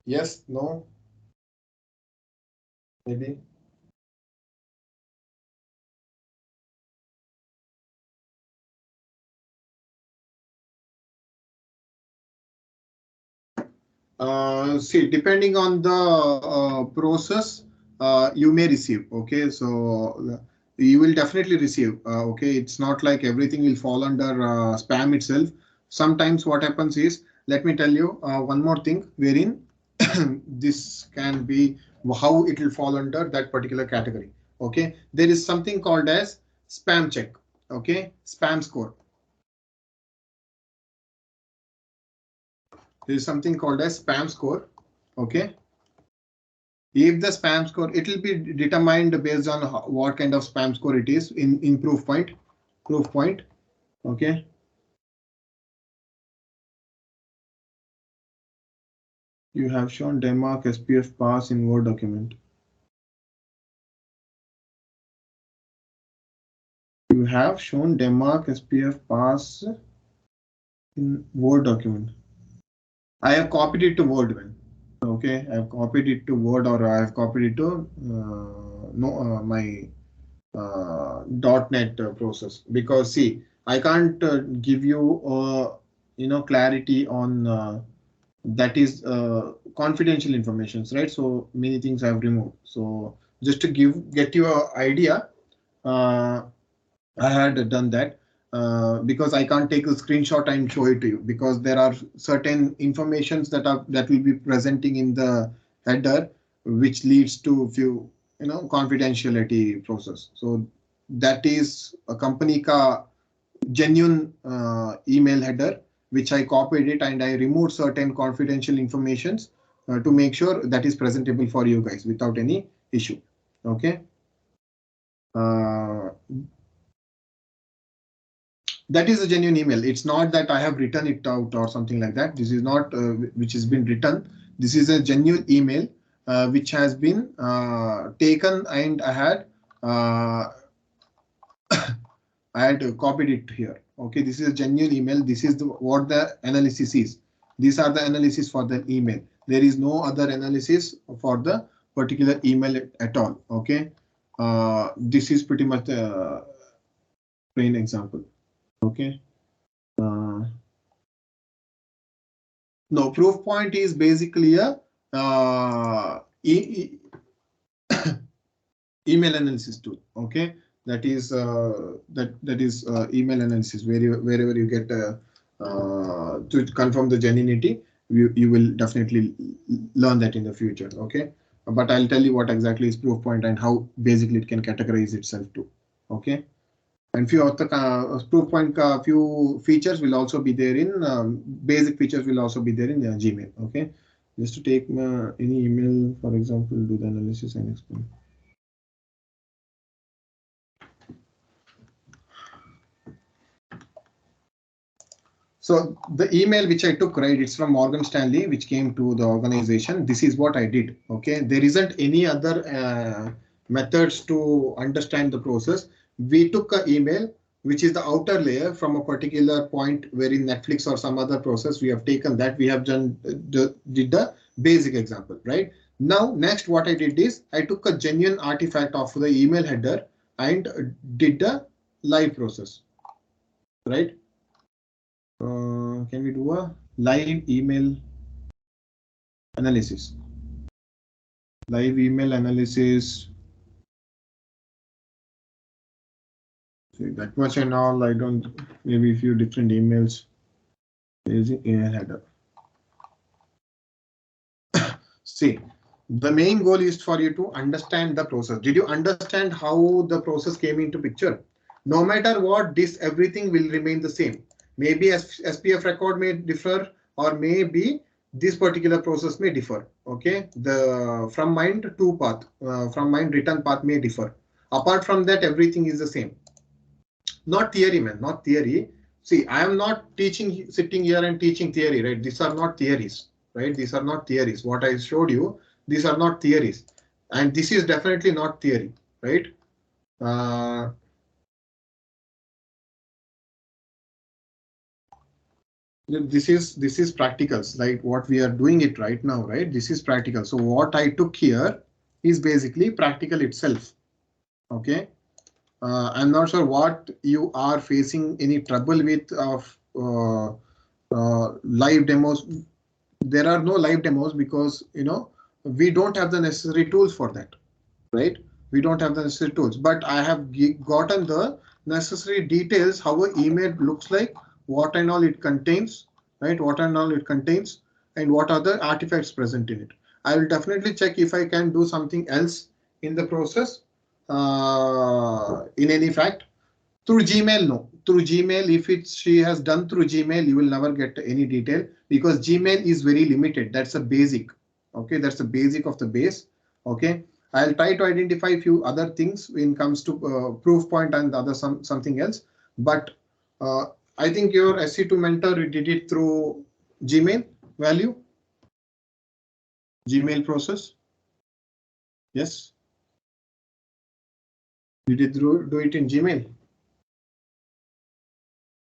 Yes, no, maybe. See, depending on the process, you may receive. Okay, so you will definitely receive. Okay, it's not like everything will fall under spam itself. Sometimes what happens is, let me tell you one more thing, wherein this can be how it will fall under that particular category. Okay, there is something called as spam check. Okay, spam score. There is something called as spam score. Okay, if the spam score, it will be determined based on what kind of spam score it is in proof point. Proof point. Okay. You have shown DMARC SPF pass in Word document. You have shown DMARC SPF pass in Word document. I have copied it to Word. Man. Okay, I have copied it to Word, or I have copied it to my .NET process, because see, I can't give you clarity on that is confidential informations, right? So many things I have removed. So just to get you an idea, I had done that because I can't take a screenshot and show it to you, because there are certain informations that will be presenting in the header, which leads to few confidentiality process. So that is a company ka genuine email header, which I copied it and I removed certain confidential informations to make sure that is presentable for you guys without any issue. Okay. That is a genuine email. It's not that I have written it out or something like that. This is not which has been written. This is a genuine email which has been taken, and I had copied it here. Okay, this is a genuine email. This is what the analysis is. These are the analysis for the email. There is no other analysis for the particular email at all. Okay, this is pretty much the plain example. Okay. No, proof point is basically a email analysis tool. Okay, that is email analysis, wherever you get to confirm the genuinity, you will definitely learn that in the future. Okay, but I'll tell you what exactly is proof point and how basically it can categorize itself too. Okay. And few of the proof point, few features will also be there in basic features will also be there in Gmail. Okay, just to take any email, for example, do the analysis and explain. So the email which I took, right, it's from Morgan Stanley, which came to the organization. This is what I did. Okay, there isn't any other methods to understand the process. We took an email, which is the outer layer from a particular point where in Netflix or some other process, we have taken that, we have done did the basic example, right? Now, next what I did is I took a genuine artifact of the email header and did the live process, right? Can we do a live email analysis? Live email analysis. See, that much and all, I don't, maybe a few different emails using email header. See, the main goal is for you to understand the process. Did you understand how the process came into picture? No matter what, this everything will remain the same. Maybe SPF record may differ, or maybe this particular process may differ. Okay, the from mind to path, from mind return path may differ. Apart from that, everything is the same. Not theory, man, not theory. See, I am not teaching, sitting here and teaching theory, right? These are not theories, right? These are not theories. What I showed you, these are not theories. And this is definitely not theory, right? This is practicals, like what we are doing it right now, right? This is practical. So what I took here is basically practical itself. Okay. I'm not sure what you are facing any trouble with of live demos. There are no live demos because we don't have the necessary tools for that, right? We don't have the necessary tools, but I have gotten the necessary details how an email looks like, what and all it contains, right? What and all it contains, and what are the artifacts present in it. I will definitely check if I can do something else in the process. In any fact, through Gmail, no. Through Gmail, if she has done through Gmail, you will never get any detail because Gmail is very limited. That's a basic. Okay, that's the basic of the base. Okay, I'll try to identify a few other things when it comes to proof point and other something else. But I think your SC2 mentor did it through Gmail value, Gmail process. Yes. Did it do it in Gmail?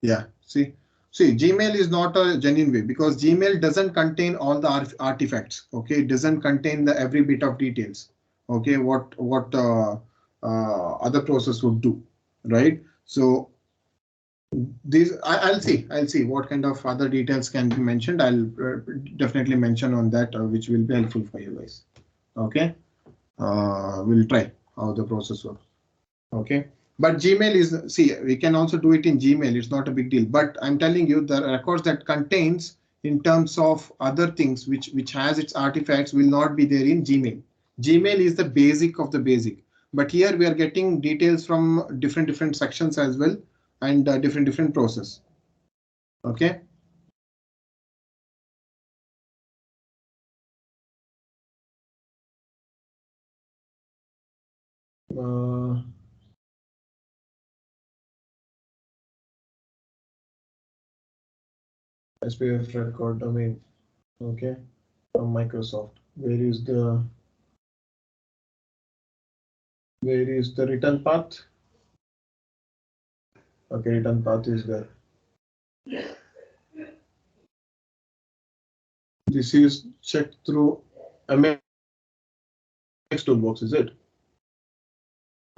Yeah, see, Gmail is not a genuine way because Gmail doesn't contain all the artifacts. Okay, it doesn't contain the every bit of details. Okay, what other process would do, right? So these I'll see what kind of other details can be mentioned. I'll definitely mention on that, which will be helpful for you guys. Okay, we'll try how the process works. Okay. But Gmail is, see, we can also do it in Gmail. It's not a big deal. But I'm telling you, the records that contains in terms of other things which has its artifacts will not be there in Gmail. Gmail is the basic of the basic. But here we are getting details from different sections as well and different process. Okay. SPF record domain. Okay. From Microsoft. Where is the return path? Okay, return path is there. This is checked through MX toolbox, is it?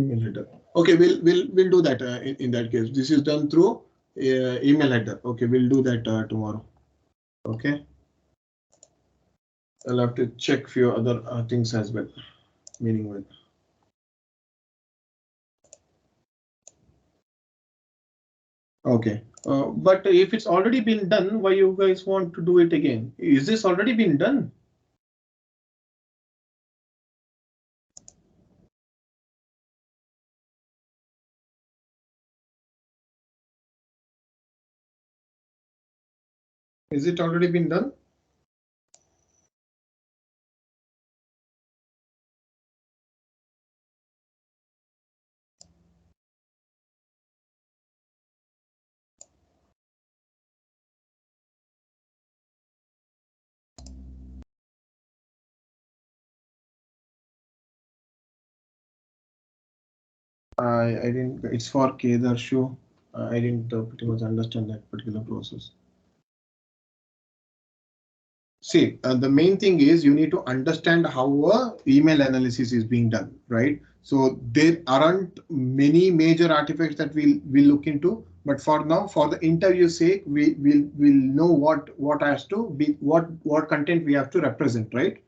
Email header. Okay, we'll do that in that case. This is done through email header. Okay, we'll do that tomorrow. Okay. I'll have to check few other things as well. Meaning with. Okay, but if it's already been done, why you guys want to do it again? Is this already been done? Is it already been done? I didn't. It's for Kedar show. I didn't pretty much understand that particular process. See, the main thing is you need to understand how a email analysis is being done, right? So there aren't many major artifacts that we'll look into, but for now, for the interview sake, we'll know what has to be what content we have to represent, right?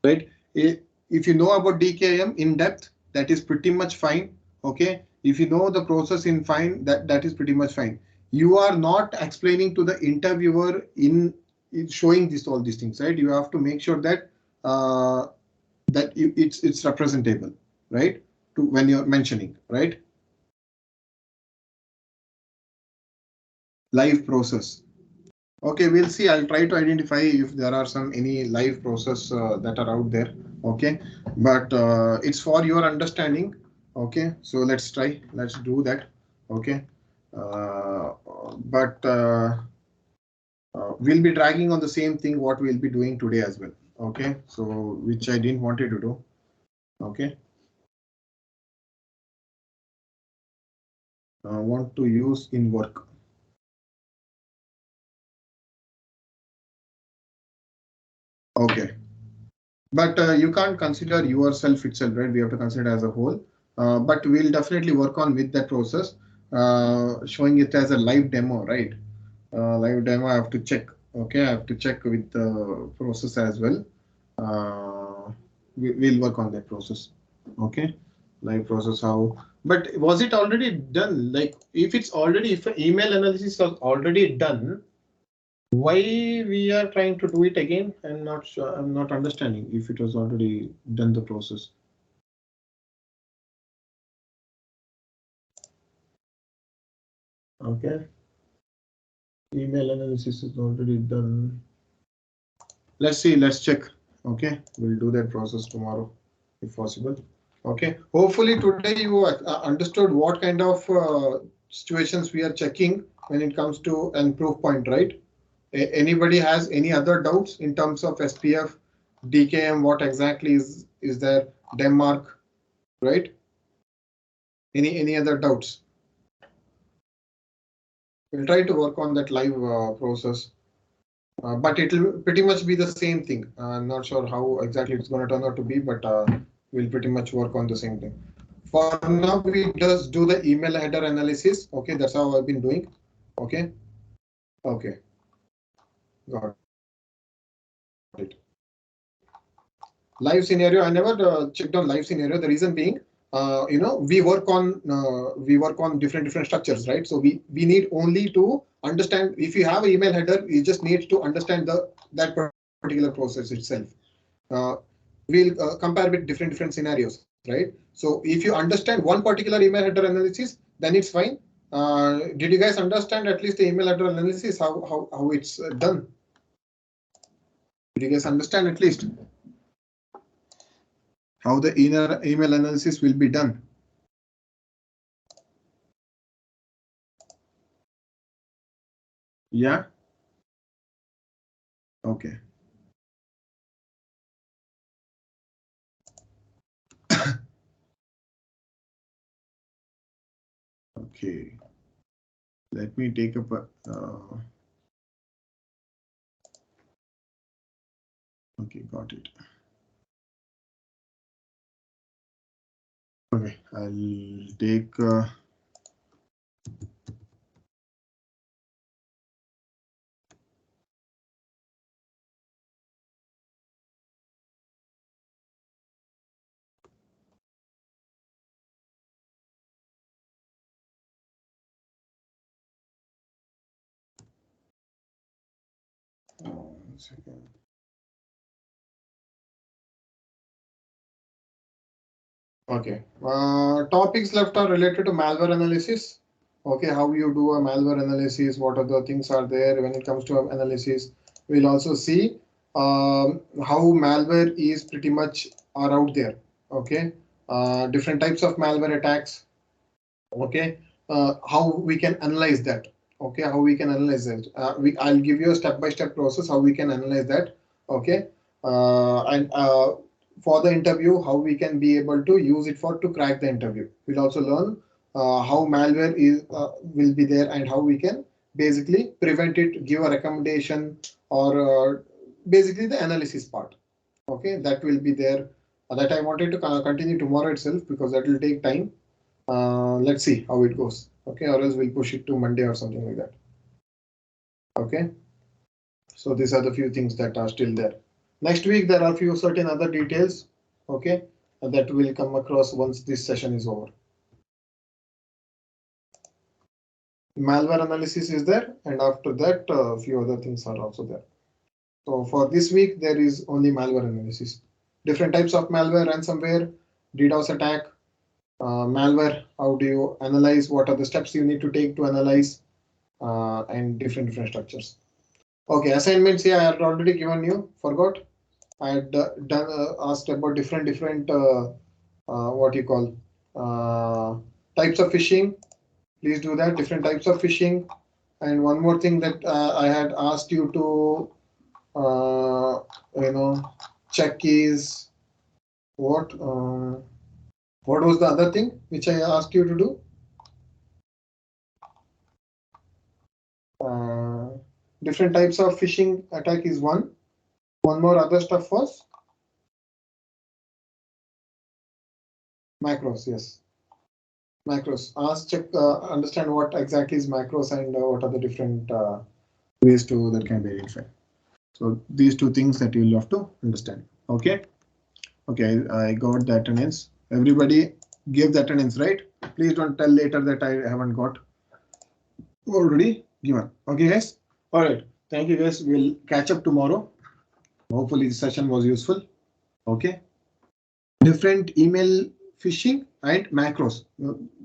Right? If you know about DKIM in depth, that is pretty much fine. Okay. If you know the process in fine, that is pretty much fine. You are not explaining to the interviewer in showing this all these things, right? You have to make sure that it's representable, right? To when you're mentioning, right? Live process. Okay, we'll see. I'll try to identify if there are some any live process that are out there. Okay, but it's for your understanding. Okay, so let's try. Let's do that. Okay, uh, but we'll be dragging on the same thing what we'll be doing today as well. Okay, so which I didn't wanted to do. Okay, want to use in work. Okay. But you can't consider yourself itself, right? We have to consider as a whole. But we'll definitely work on with that process, showing it as a live demo, right? Live demo, I have to check. Okay, I have to check with the process as well. We'll work on that process. Okay, live process how. But was it already done? Like if it's already, if email analysis was already done, why we are trying to do it again? I'm not sure. I'm not understanding if it was already done the process. Okay. Email analysis is already done. Let's see. Let's check. Okay. We'll do that process tomorrow if possible. Okay. Hopefully today you understood what kind of situations we are checking when it comes to an proof point, right? Anybody has any other doubts in terms of SPF, DKM, what exactly is there, Denmark, right? Any other doubts? We'll try to work on that live process, but it will pretty much be the same thing. I'm not sure how exactly it's going to turn out to be, but we'll pretty much work on the same thing. For now, we just do the email header analysis. Okay, that's how I've been doing. Okay, okay, got it. Live scenario, I never checked on live scenario. The reason being, we work on different structures, right? So we need only to understand. If you have an email header, you just need to understand that particular process itself. uh, we'll compare with different scenarios, right? So if you understand one particular email header analysis, then it's fine. Did you guys understand at least the email header analysis, how it's done? Did you guys understand at least how the inner email analysis will be done? Yeah. Okay. Okay. Let me take up a. Okay, got it. Okay, I'll take. One second. Okay. Topics left are related to malware analysis. Okay, how you do a malware analysis, what other things are there when it comes to analysis. We'll also see how malware is pretty much are out there. Okay, different types of malware attacks. Okay, how we can analyze that. Okay, how we can analyze that. I'll give you a step-by-step process how we can analyze that. Okay, and for the interview, how we can be able to use it for to crack the interview. We'll also learn how malware is will be there and how we can basically prevent it, give a recommendation, or basically the analysis part. Okay, that will be there. That I wanted to continue tomorrow itself because that will take time. Let's see how it goes. Okay, or else we'll push it to Monday or something like that. Okay, so these are the few things that are still there. Next week there are few certain other details. Okay, that will come across once this session is over. Malware analysis is there, and after that, a few other things are also there. So for this week, there is only malware analysis. Different types of malware, ransomware, DDoS attack, malware. How do you analyze? What are the steps you need to take to analyze? And different structures. Okay, assignments here I had already given you. Forgot. I had done asked about different what you call types of phishing. Please do that. Different types of phishing. And one more thing that I had asked you to you know check is what what was the other thing which I asked you to do? Uh, Different types of phishing attack is one. One more other stuff was macros. Yes, macros. Ask, check, understand what exactly is macros and what are the different ways to that can be identified. So these two things that you'll have to understand. Okay. Okay, I got the attendance. Everybody gave the attendance, right? Please don't tell later that I haven't got already given. Okay, guys. All right. Thank you, guys. We'll catch up tomorrow. Hopefully, this session was useful. Okay. Different email phishing and macros.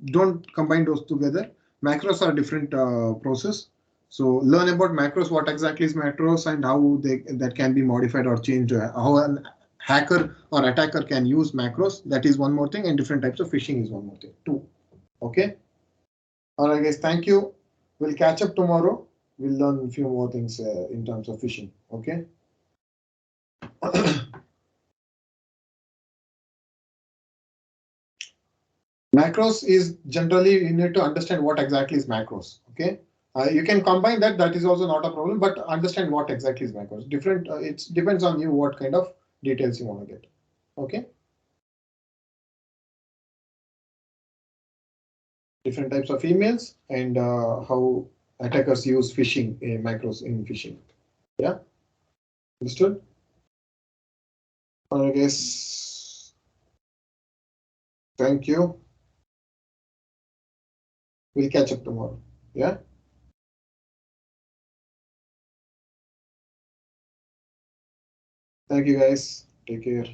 Don't combine those together. Macros are different process. So learn about macros, what exactly is macros and how that can be modified or changed. How an hacker or attacker can use macros. That is one more thing, and different types of phishing is one more thing too. Okay. All right, guys. Thank you. We'll catch up tomorrow. We'll learn a few more things in terms of phishing. Okay. Macros is generally you need to understand what exactly is macros. Okay, you can combine that. That is also not a problem. But understand what exactly is macros. Different. It depends on you what kind of details you want to get. Okay. Different types of emails and how attackers use phishing macros in phishing. Yeah. Understood. I guess. Thank you. We'll catch up tomorrow. Yeah. Thank you, guys. Take care.